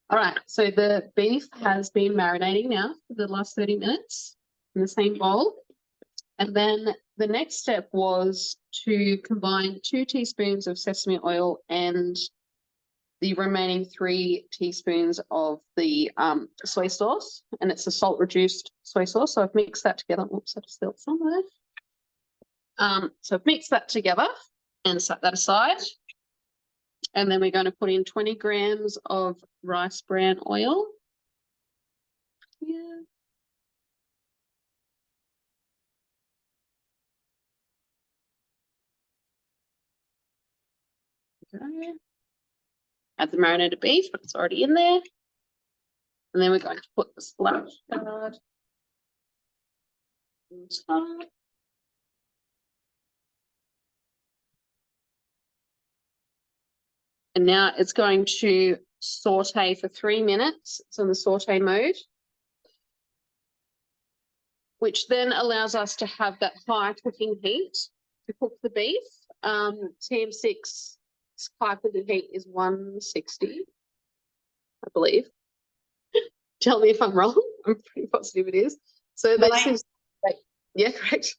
All right, so the beef has been marinating now for the last 30 minutes in the same bowl. And then the next step was to combine 2 teaspoons of sesame oil and the remaining 3 teaspoons of the soy sauce, and it's a salt reduced soy sauce. So I've mixed that together. Oops, I just spilled somewhere. So I've mixed that together and set that aside. And then we're going to put in 20 grams of rice bran oil. Yeah. Okay. Add the marinated beef, but it's already in there. And then we're going to put the splash guard on top. And now it's going to saute for 3 minutes. It's on the saute mode, which then allows us to have that high cooking heat to cook the beef. TM6 high cooking heat is 160, I believe. Tell me if I'm wrong. I'm pretty positive it is. So this is, yeah, correct.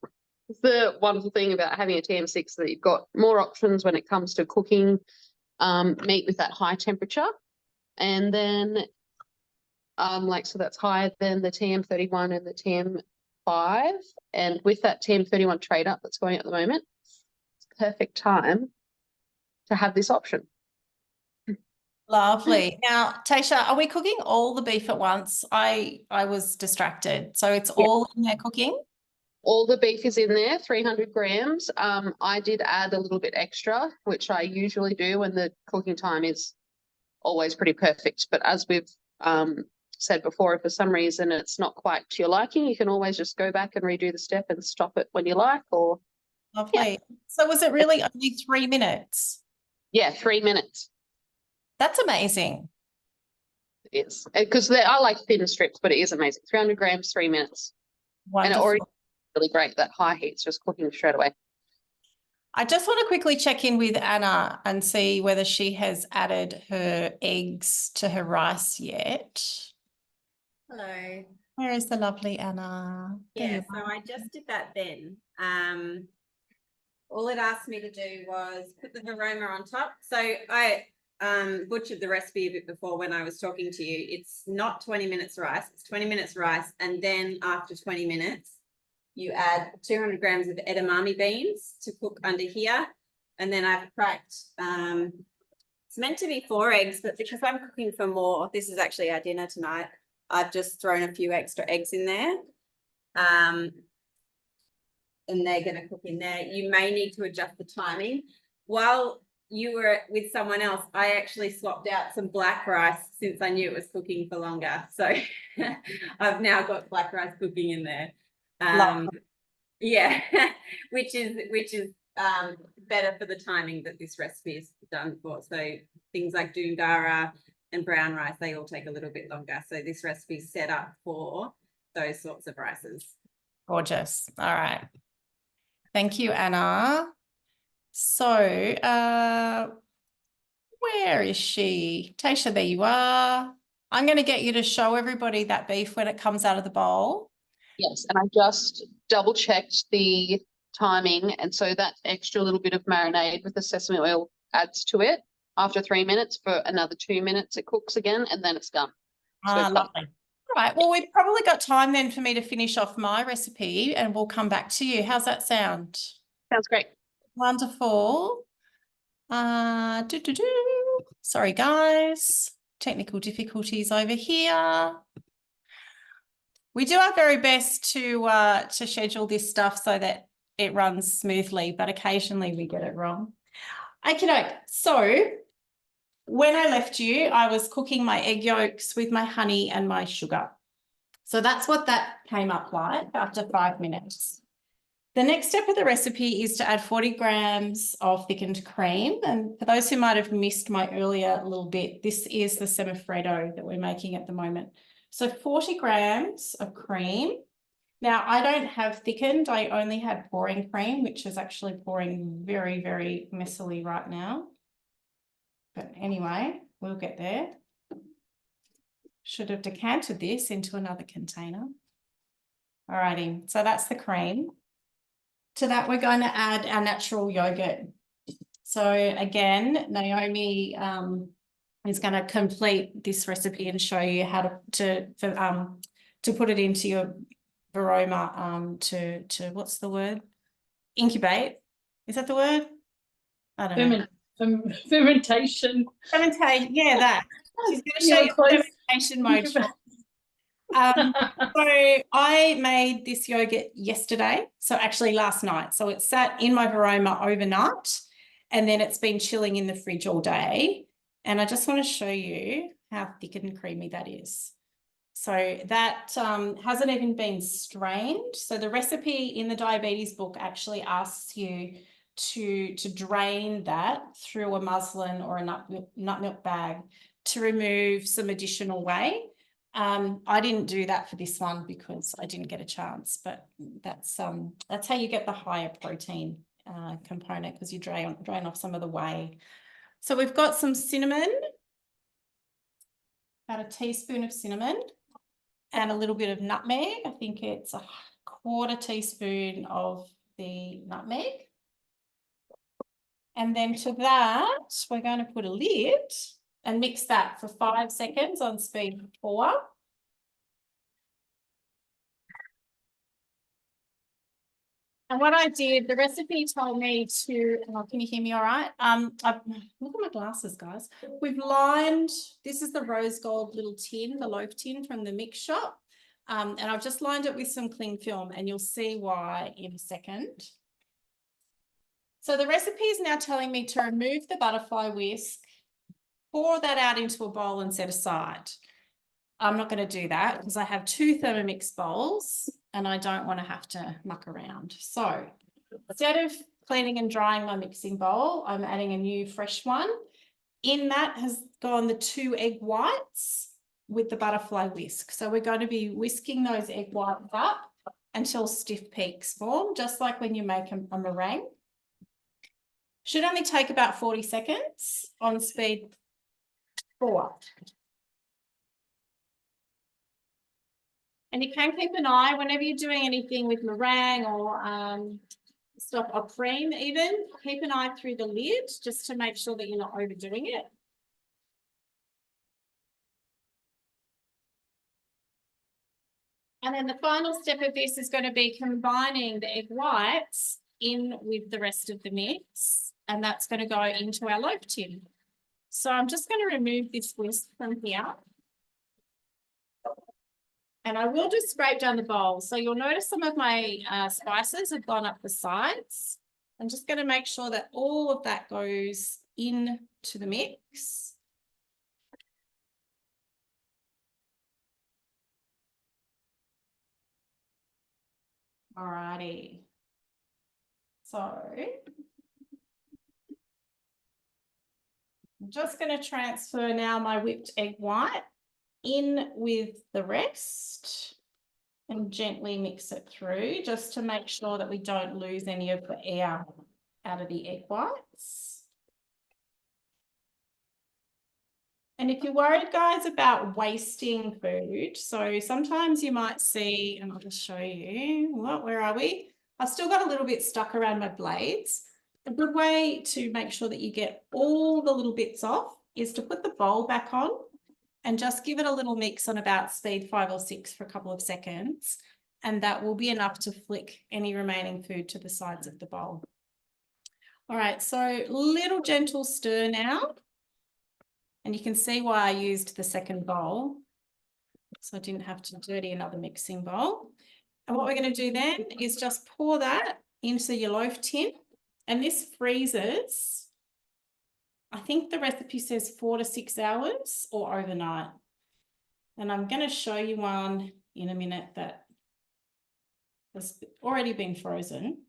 It's the wonderful thing about having a TM6 that you've got more options when it comes to cooking meat with that high temperature. And then so that's higher than the TM31 and the TM5. And with that TM31 trade up that's going at the moment, it's perfect time to have this option. Lovely. Now, Tasha, are we cooking all the beef at once? I was distracted. So it's all in there cooking? All the beef is in there, 300 grams. I did add a little bit extra, which I usually do when the cooking time is always pretty perfect. But as we've said before, if for some reason it's not quite to your liking, you can always just go back and redo the step and stop it when you like. Or Lovely. Yeah. So was it really only 3 minutes? Yeah, 3 minutes. That's amazing. It is, because I like thin strips, but it is amazing. 300 grams, 3 minutes. Wonderful. And it already really great. That high heat's just cooking straight away. I just want to quickly check in with Anna and see whether she has added her eggs to her rice yet. Hello. Where is the lovely Anna? Yeah, so I just did that then. All it asked me to do was put the aroma on top. So I butchered the recipe a bit before when I was talking to you. It's not 20 minutes rice. It's 20 minutes rice. And then after 20 minutes, you add 200 grams of edamame beans to cook under here. And then I've cracked, it's meant to be 4 eggs, but because I'm cooking for more, this is actually our dinner tonight, I've just thrown a few extra eggs in there. And they're going to cook in there. You may need to adjust the timing. While you were with someone else, I actually swapped out some black rice since I knew it was cooking for longer. So I've now got black rice cooking in there. Yeah, which is better for the timing that this recipe is done for. So things like dungara and brown rice, they all take a little bit longer. So this recipe is set up for those sorts of rices. Gorgeous. All right. Thank you, Anna. So where is she? Tasha, there you are. I'm going to get you to show everybody that beef when it comes out of the bowl. Yes, and I just double checked the timing, and so that extra little bit of marinade with the sesame oil adds to it. After 3 minutes, for another 2 minutes, it cooks again, and then it's done. So lovely. All right, well, we've probably got time then for me to finish off my recipe, and we'll come back to you. How's that sound? Sounds great. Wonderful. Sorry, guys. Technical difficulties over here. We do our very best to schedule this stuff so that it runs smoothly, but occasionally we get it wrong. Okay, so when I left you, I was cooking my egg yolks with my honey and my sugar. So that's what that came up like after 5 minutes. The next step of the recipe is to add 40 grams of thickened cream. And for those who might have missed my earlier little bit, this is the semifreddo that we're making at the moment. So 40 grams of cream. Now, I don't have thickened. I only had pouring cream, which is actually pouring very, very messily right now. But anyway, we'll get there. Should have decanted this into another container. All righty, so that's the cream. To that, we're going to add our natural yogurt. So again, Naomi is going to complete this recipe and show you how to put it into your varoma to what's the word? Incubate. Is that the word? I don't know. Fermentation. Fermentation. Yeah, that. She's going to show You're you close. fermentation mode. So I made this yogurt yesterday, so actually last night. So it sat in my varoma overnight, and then it's been chilling in the fridge all day. And I just want to show you how thick and creamy that is. So that hasn't even been strained. So the recipe in the diabetes book actually asks you to drain that through a muslin or a nut milk bag to remove some additional whey. I didn't do that for this one because I didn't get a chance, but that's how you get the higher protein component, because you drain off some of the whey. So we've got some cinnamon, about a teaspoon of cinnamon, and a little bit of nutmeg. I think it's a 1/4 teaspoon of the nutmeg. And then to that, we're going to put a lid and mix that for 5 seconds on speed 4. And what I did, the recipe told me to, can you hear me all right? Look at my glasses, guys. We've lined, this is the rose gold little tin, the loaf tin from the mix shop. And I've just lined it with some cling film, and you'll see why in a second. So the recipe is now telling me to remove the butterfly whisk, pour that out into a bowl and set aside. I'm not going to do that because I have 2 Thermomix bowls and I don't want to have to muck around. So instead of cleaning and drying my mixing bowl, I'm adding a new fresh one. In that has gone the 2 egg whites with the butterfly whisk. So we're going to be whisking those egg whites up until stiff peaks form, just like when you make a meringue. Should only take about 40 seconds on speed 4. And you can keep an eye whenever you're doing anything with meringue or stuff or cream even, keep an eye through the lid just to make sure that you're not overdoing it. And then the final step of this is going to be combining the egg whites in with the rest of the mix, and that's going to go into our loaf tin. So I'm just going to remove this whisk from here. And I will just scrape down the bowl. So you'll notice some of my spices have gone up the sides. I'm just going to make sure that all of that goes into the mix. Alrighty. So I'm just going to transfer now my whipped egg white in with the rest and gently mix it through just to make sure that we don't lose any of the air out of the egg whites. And if you're worried, guys, about wasting food, so sometimes you might see, and I'll just show you, where are we? I've still got a little bit stuck around my blades. A good way to make sure that you get all the little bits off is to put the bowl back on and just give it a little mix on about speed 5 or 6 for a couple of seconds. And that will be enough to flick any remaining food to the sides of the bowl. All right, so little gentle stir now. And you can see why I used the second bowl. So I didn't have to dirty another mixing bowl. And what we're going to do then is just pour that into your loaf tin. And this freezes, I think the recipe says 4 to 6 hours or overnight. And I'm going to show you one in a minute that has already been frozen.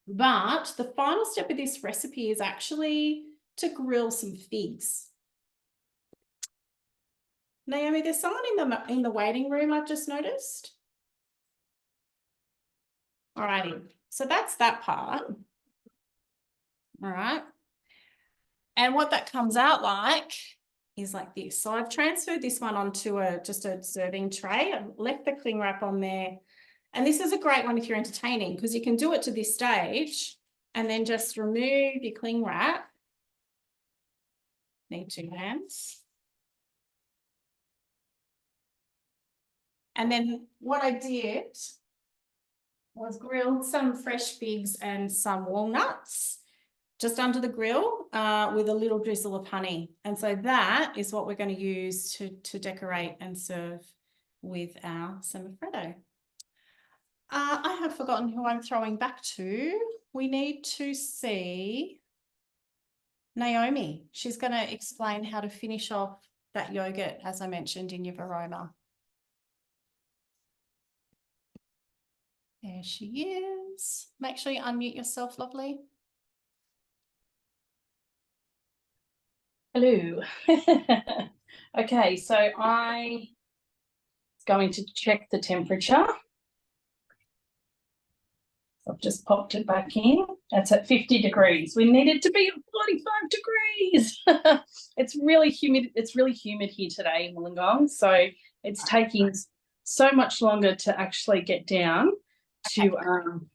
But the final step of this recipe is actually to grill some figs. Naomi, there's someone in the waiting room I've just noticed. All righty, so that's that part. All right. And what that comes out like is like this. So I've transferred this one onto just a serving tray. I've left the cling wrap on there And this is a great one if you're entertaining, because you can do it to this stage and then just remove your cling wrap. Need 2 hands. And then what I did was grilled some fresh figs and some walnuts just under the grill with a little drizzle of honey. And so that is what we're going to use to decorate and serve with our semifreddo. I have forgotten who I'm throwing back to. We need to see Naomi. She's going to explain how to finish off that yogurt, as I mentioned, in your aroma. There she is. Make sure you unmute yourself, lovely. Hello. Okay, so I going to check the temperature. I've just popped it back in. That's at 50 degrees. We need it to be at 45 degrees. It's really humid. It's really humid here today in Wollongong, so it's taking so much longer to actually get down to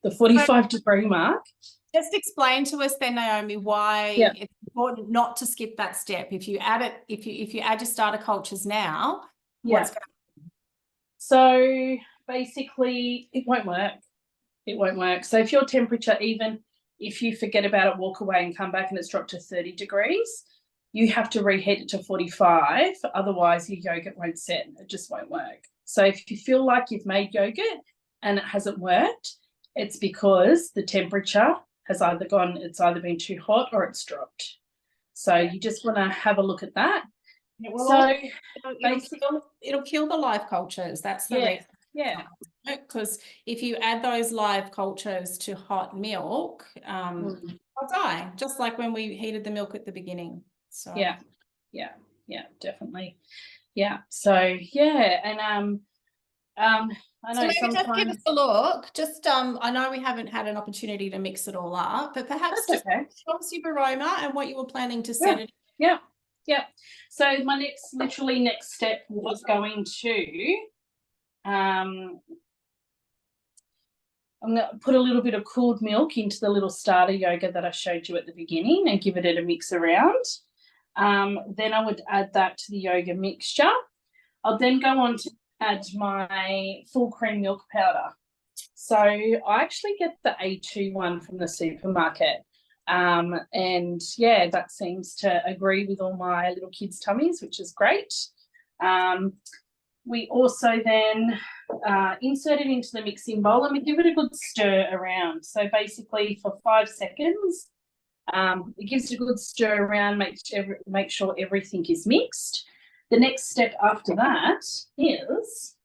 the 45-degree mark. Just explain to us then, Naomi, why it's important not to skip that step. If you add it, if you add your starter cultures now, what's going to happen? So basically, it won't work. It won't work. So if your temperature, even if you forget about it, walk away and come back and it's dropped to 30 degrees, you have to reheat it to 45. Otherwise, your yogurt won't set. It just won't work. So if you feel like you've made yogurt and it hasn't worked, it's because the temperature has either been too hot or it's dropped. So you just want to have a look at that. So it'll kill the live cultures. That's the reason. Yeah. Because if you add those live cultures to hot milk, they'll die, just like when we heated the milk at the beginning. So yeah, definitely. Yeah. So yeah, and I know so maybe just give us a look. Just I know we haven't had an opportunity to mix it all up, but perhaps just show us your aroma and what you were planning to set it. Yeah. So my next step was going to I'm going to put a little bit of cooled milk into the little starter yogurt that I showed you at the beginning and give it a mix around. Then I would add that to the yogurt mixture. I'll then go on to add my full cream milk powder. So I actually get the A2 one from the supermarket. And yeah, that seems to agree with all my little kids' tummies, which is great. We also then insert it into the mixing bowl and we give it a good stir around. So basically for 5 seconds, it gives it a good stir around, make sure everything is mixed. The next step after that is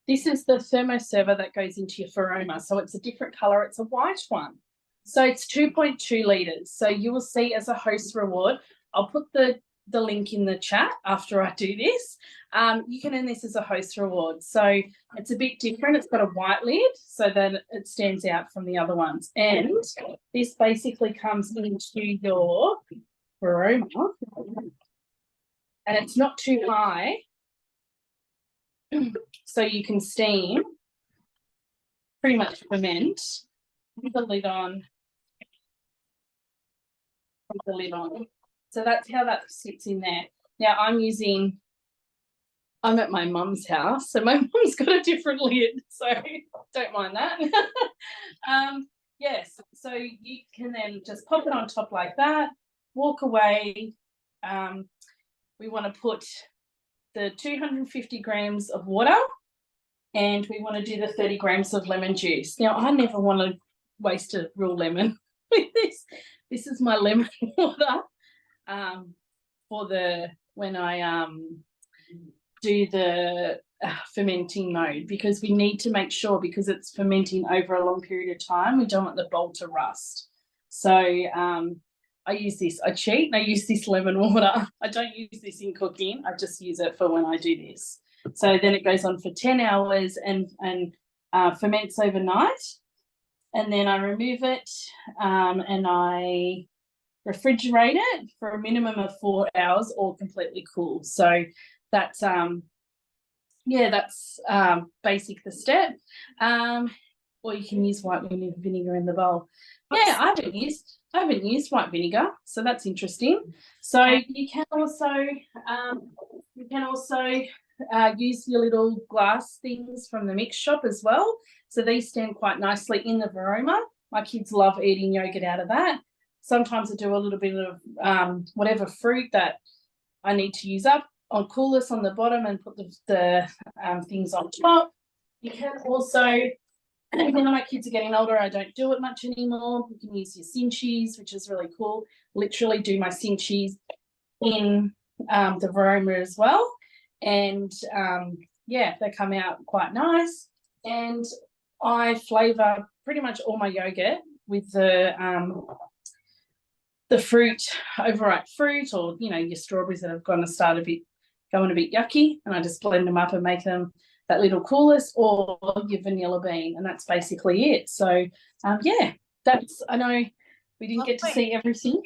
this is the thermoserver that goes into your Faroma. So it's a different colour. It's a white one. So it's 2.2 litres. So you will see as a host reward, I'll put the link in the chat after I do this. You can earn this as a host reward. So it's a bit different. It's got a white lid so that it stands out from the other ones. And this basically comes into your Faroma. And it's not too high. So you can steam, pretty much ferment, with the lid on. So that's how that sits in there. Now I'm at my mum's house, so my mum's got a different lid, so don't mind that. Yes, so you can then just pop it on top like that, walk away. We want to put the 250 grams of water and we want to do the 30 grams of lemon juice. Now, I never want to waste a real lemon with this. This is my lemon water when I do the fermenting mode, because we need to make sure, because it's fermenting over a long period of time, we don't want the bowl to rust. So I use this. I cheat and I use this lemon water. I don't use this in cooking. I just use it for when I do this. So then it goes on for 10 hours and ferments overnight. And then I remove it and I refrigerate it for a minimum of 4 hours or completely cool. So that's yeah, that's basic the step. Or you can use white vinegar in the bowl. Yeah, I haven't used white vinegar, so that's interesting. So you can also use your little glass things from the mix shop as well. So these stand quite nicely in the varoma. My kids love eating yogurt out of that. Sometimes I do a little bit of whatever fruit that I need to use up on coolers on the bottom and put the things on top. You can also, even though my kids are getting older, I don't do it much anymore. You can use your cinchies, which is really cool. Literally do my cinchies in the varoma as well. And yeah, they come out quite nice. And I flavour pretty much all my yogurt with the fruit, overripe fruit, or your strawberries that have going a bit yucky, and I just blend them up and make them that little coolest, or your vanilla bean, and that's basically it. So yeah, I know we didn't get to see everything.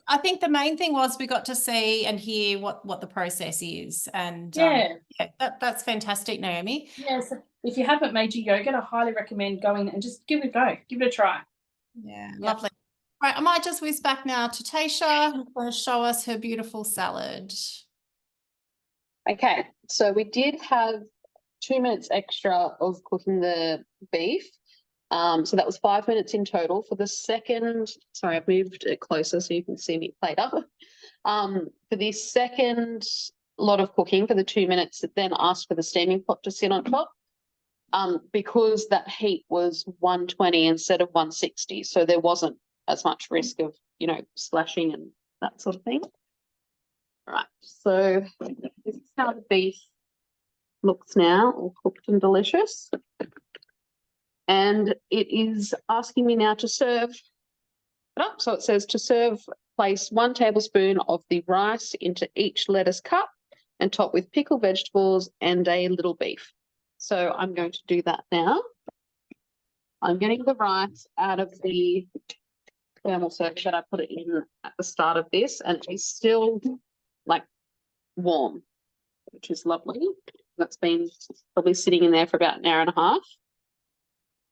I think the main thing was we got to see and hear what the process is, and yeah, that's fantastic, Naomi. Yeah, so if you haven't made your yogurt, I highly recommend going and just give it a go, give it a try. Yeah, lovely. Right, I might just whiz back now to Tasha, who's going to show us her beautiful salad. Okay, so we did have 2 minutes extra of cooking the beef. So that was 5 minutes in total. For the second, sorry, I've moved it closer so you can see me plate up. For the second lot of cooking, for the 2 minutes, it then asked for the steaming pot to sit on top. Because that heat was 120 instead of 160, so there wasn't as much risk of slashing and that sort of thing. All right, so this is how the beef looks now, all cooked and delicious. And it is asking me now to serve it up. So it says to serve, place 1 tablespoon of the rice into each lettuce cup and top with pickled vegetables and a little beef. So I'm going to do that now. I'm getting the rice out of the thermal circuit that I put it in at the start of this, and it's still like warm, which is lovely. That's been probably sitting in there for about an hour and a half.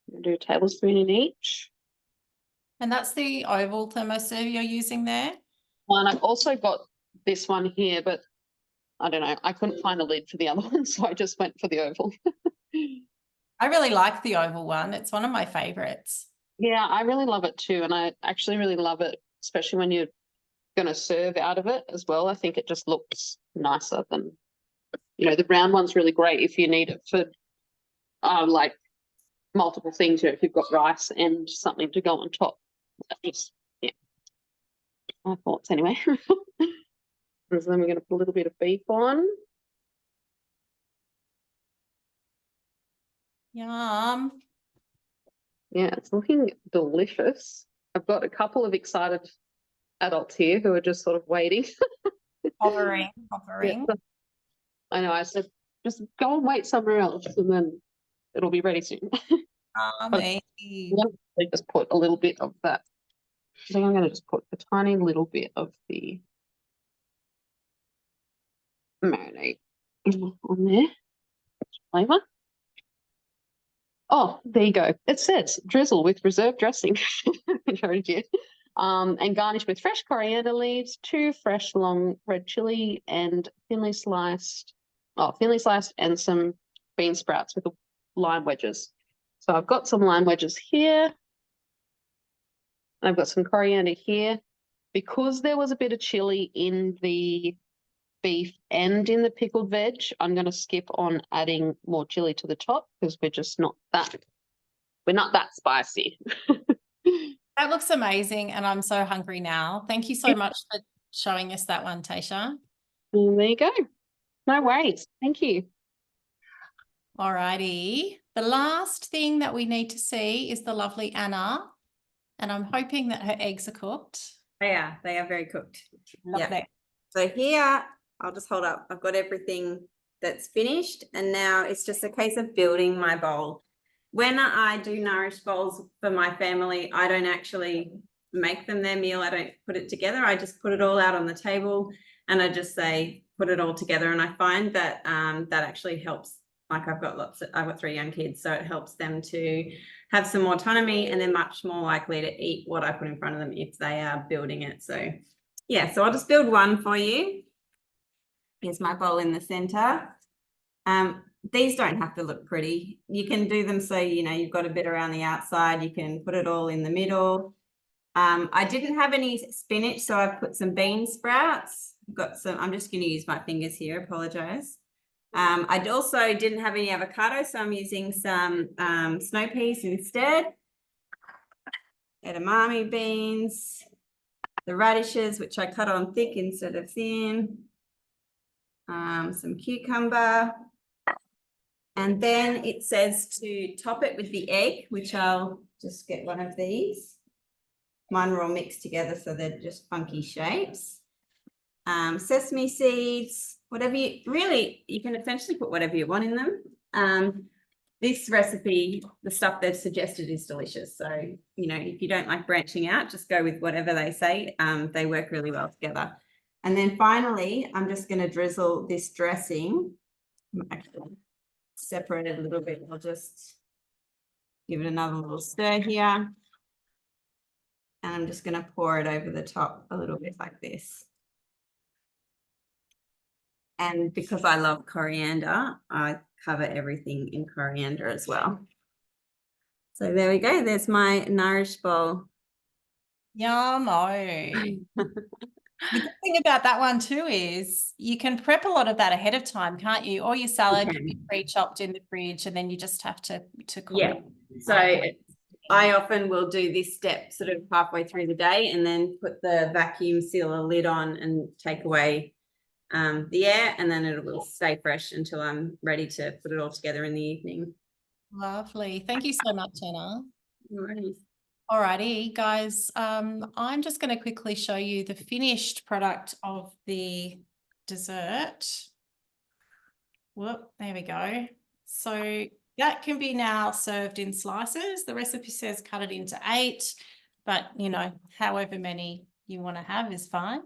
I'm going to do a tablespoon in each. And that's the oval thermoserve you're using there? And I've also got this one here, but I don't know, I couldn't find a lid for the other one, so I just went for the oval. I really like the oval one. It's one of my favorites. Yeah, I really love it too. And I actually really love it, especially when you're going to serve out of it as well. I think it just looks nicer than, the round one's really great if you need it for like multiple things, if you've got rice and something to go on top. Just, yeah, my thoughts anyway. And so then we're going to put a little bit of beef on. Yum. Yeah, it's looking delicious. I've got a couple of excited adults here who are just sort of waiting. Hovering. Yeah, I know, I said, just go and wait somewhere else and then it'll be ready soon. Yummy. Just put a little bit of that. I think I'm going to just put a tiny little bit of the marinade on there. Flavor. Oh, there you go. It says drizzle with reserve dressing. And garnish with fresh coriander leaves, 2 fresh long red chili, and thinly sliced and some bean sprouts with lime wedges. So I've got some lime wedges here. I've got some coriander here. Because there was a bit of chili in the beef and in the pickled veg, I'm going to skip on adding more chili to the top because we're not that spicy. That looks amazing, and I'm so hungry now. Thank you so much for showing us that one, Tasha. And there you go. No worries. Thank you. All righty. The last thing that we need to see is the lovely Anna, and I'm hoping that her eggs are cooked. They are very cooked. Lovely. Yeah. So here, I'll just hold up. I've got everything that's finished, and now it's just a case of building my bowl. When I do nourish bowls for my family, I don't actually make them their meal. I don't put it together. I just put it all out on the table and I just say, put it all together. And I find that that actually helps. Like I've got 3 young kids, so it helps them to have some autonomy, and they're much more likely to eat what I put in front of them if they are building it. So yeah, so I'll just build one for you. Here's my bowl in the center. These don't have to look pretty. You can do them so, you know, you've got a bit around the outside. You can put it all in the middle. I didn't have any spinach, so I've put some bean sprouts. Got some, I'm just going to use my fingers here, apologize. I also didn't have any avocado, so I'm using some snow peas instead. Edamame beans, the radishes, which I cut on thick instead of thin. Some cucumber. And then it says to top it with the egg, which I'll just get one of these. Mine are all mixed together, so they're just funky shapes. Sesame seeds, whatever you can essentially put whatever you want in them. This recipe, the stuff they've suggested is delicious. So, you know, if you don't like branching out, just go with whatever they say. They work really well together. And then finally, I'm just going to drizzle this dressing. Actually, separate it a little bit. I'll just give it another little stir here. And I'm just going to pour it over the top a little bit like this. And because I love coriander, I cover everything in coriander as well. So there we go. There's my nourish bowl. Yummo. The good thing about that one too is you can prep a lot of that ahead of time, can't you? Or your salad can be pre-chopped in the fridge, and then you just have to cook it. So I often will do this step sort of halfway through the day, and then put the vacuum sealer lid on and take away the air, and then it will stay fresh until I'm ready to put it all together in the evening. Lovely. Thank you so much, Anna. No worries. Alrighty, guys. I'm just going to quickly show you the finished product of the dessert. Whoop, there we go. So that can be now served in slices. The recipe says cut it into 8, but you know, however many you want to have is fine.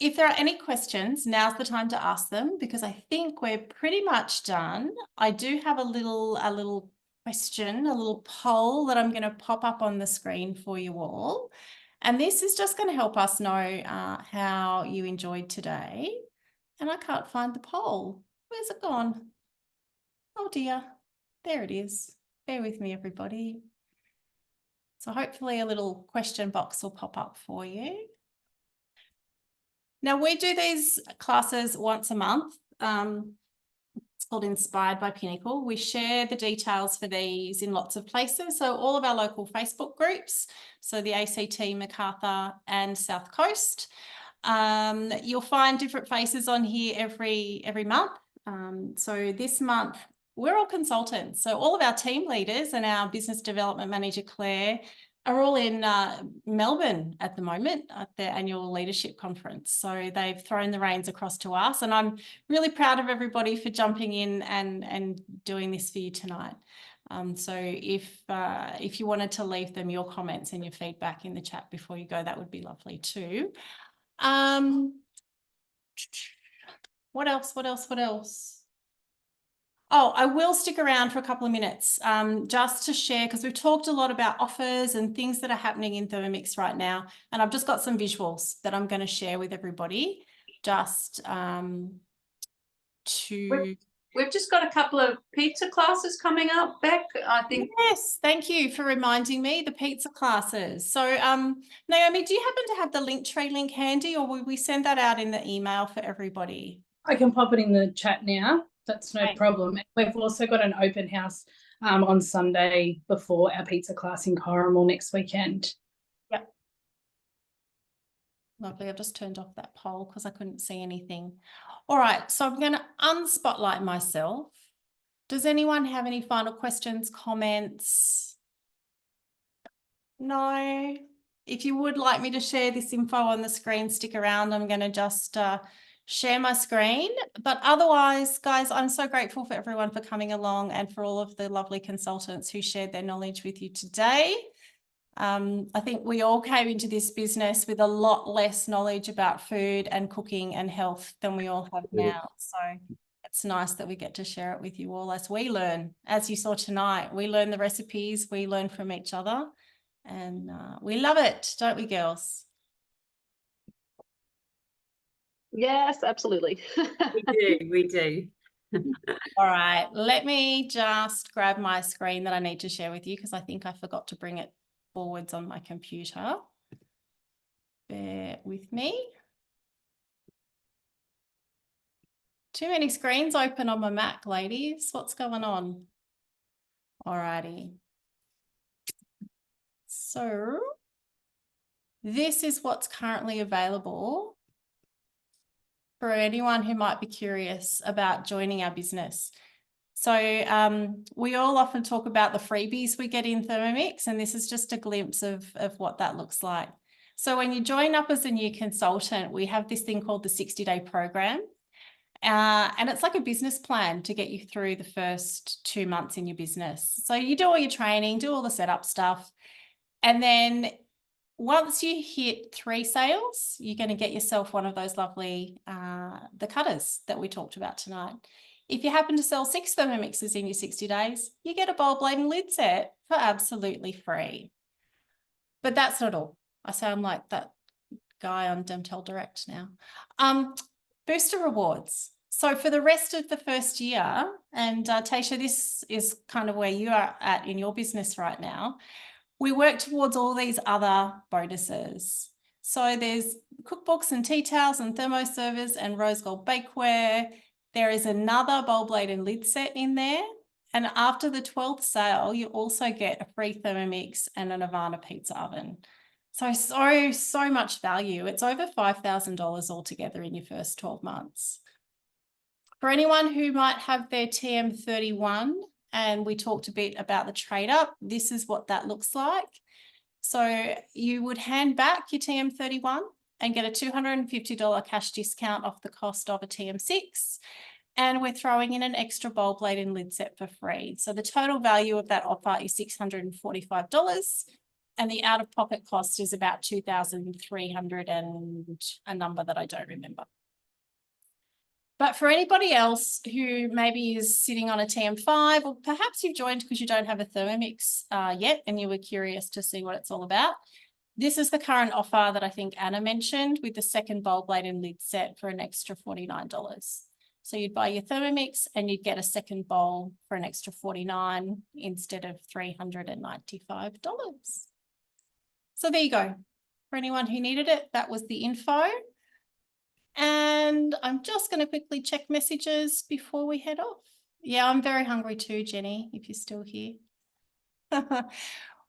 If there are any questions, now's the time to ask them, because I think we're pretty much done. I do have a little question, a little poll that I'm going to pop up on the screen for you all. And this is just going to help us know how you enjoyed today. And I can't find the poll. Where's it gone? Oh dear, there it is. Bear with me, everybody. So hopefully a little question box will pop up for you. Now, we do these classes once a month. It's called Inspired by Pinnacle. We share the details for these in lots of places. So all of our local Facebook groups, so the ACT, Macarthur and South Coast. You'll find different faces on here every month. So this month, we're all consultants. So all of our team leaders and our business development manager, Claire, are all in Melbourne at the moment at their annual leadership conference. So they've thrown the reins across to us, and I'm really proud of everybody for jumping in and doing this for you tonight. So if you wanted to leave them your comments and your feedback in the chat before you go, that would be lovely too. What else? Oh, I will stick around for a couple of minutes just to share, because we've talked a lot about offers and things that are happening in Thermomix right now. And I've just got some visuals that I'm going to share with everybody just We've just got a couple of pizza classes coming up, Beck, I think. Yes, thank you for reminding me, the pizza classes. So Naomi, do you happen to have the Linktree link handy, or will we send that out in the email for everybody? I can pop it in the chat now. That's no problem. We've also got an open house on Sunday before our pizza class in Corrimal next weekend. Yep. Lovely. I've just turned off that poll because I couldn't see anything. All right. So I'm going to unspotlight myself. Does anyone have any final questions, comments? No. If you would like me to share this info on the screen, stick around. I'm going to just share my screen. But otherwise, guys, I'm so grateful for everyone for coming along and for all of the lovely consultants who shared their knowledge with you today. I think we all came into this business with a lot less knowledge about food and cooking and health than we all have now. So it's nice that we get to share it with you all as we learn. As you saw tonight, we learn the recipes, we learn from each other, and we love it, don't we, girls? Yes, absolutely. We do. All right, let me just grab my screen that I need to share with you because I think I forgot to bring it forwards on my computer. Bear with me. Too many screens open on my Mac, ladies. What's going on? All righty. So this is what's currently available for anyone who might be curious about joining our business. So we all often talk about the freebies we get in Thermomix, and this is just a glimpse of what that looks like. So when you join up as a new consultant, we have this thing called the 60-day program. And it's like a business plan to get you through the first 2 months in your business. So you do all your training, do all the setup stuff. And then once you hit 3 sales, you're going to get yourself one of those lovely, the cutters that we talked about tonight. If you happen to sell 6 Thermomixes in your 60 days, you get a bowl, blade and lid set for absolutely free. But that's not all. I sound like that guy on Demtel Direct now. Booster rewards. So for the rest of the first year, and Tasha, this is kind of where you are at in your business right now, we work towards all these other bonuses. So there's cookbooks and tea towels and thermo servers and rose gold bakeware. There is another bowl, blade and lid set in there. And after the 12th sale, you also get a free Thermomix and an Avana pizza oven. So much value. It's over $5,000 altogether in your first 12 months. For anyone who might have their TM31, and we talked a bit about the trade up, this is what that looks like. So you would hand back your TM31 and get a $250 cash discount off the cost of a TM6. And we're throwing in an extra bowl, blade and lid set for free. So the total value of that offer is $645. And the out-of-pocket cost is about $2,300 and a number that I don't remember. But for anybody else who maybe is sitting on a TM5, or perhaps you've joined because you don't have a Thermomix yet and you were curious to see what it's all about, this is the current offer that I think Anna mentioned with the second bowl, blade and lid set for an extra $49. So you'd buy your Thermomix and you'd get a second bowl for an extra $49 instead of $395. So there you go. For anyone who needed it, that was the info. And I'm just going to quickly check messages before we head off. Yeah, I'm very hungry too, Jenny, if you're still here.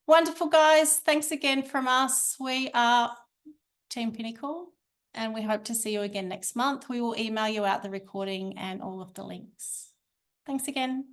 Wonderful, guys. Thanks again from us. We are Team Pinnacle, and we hope to see you again next month. We will email you out the recording and all of the links. Thanks again.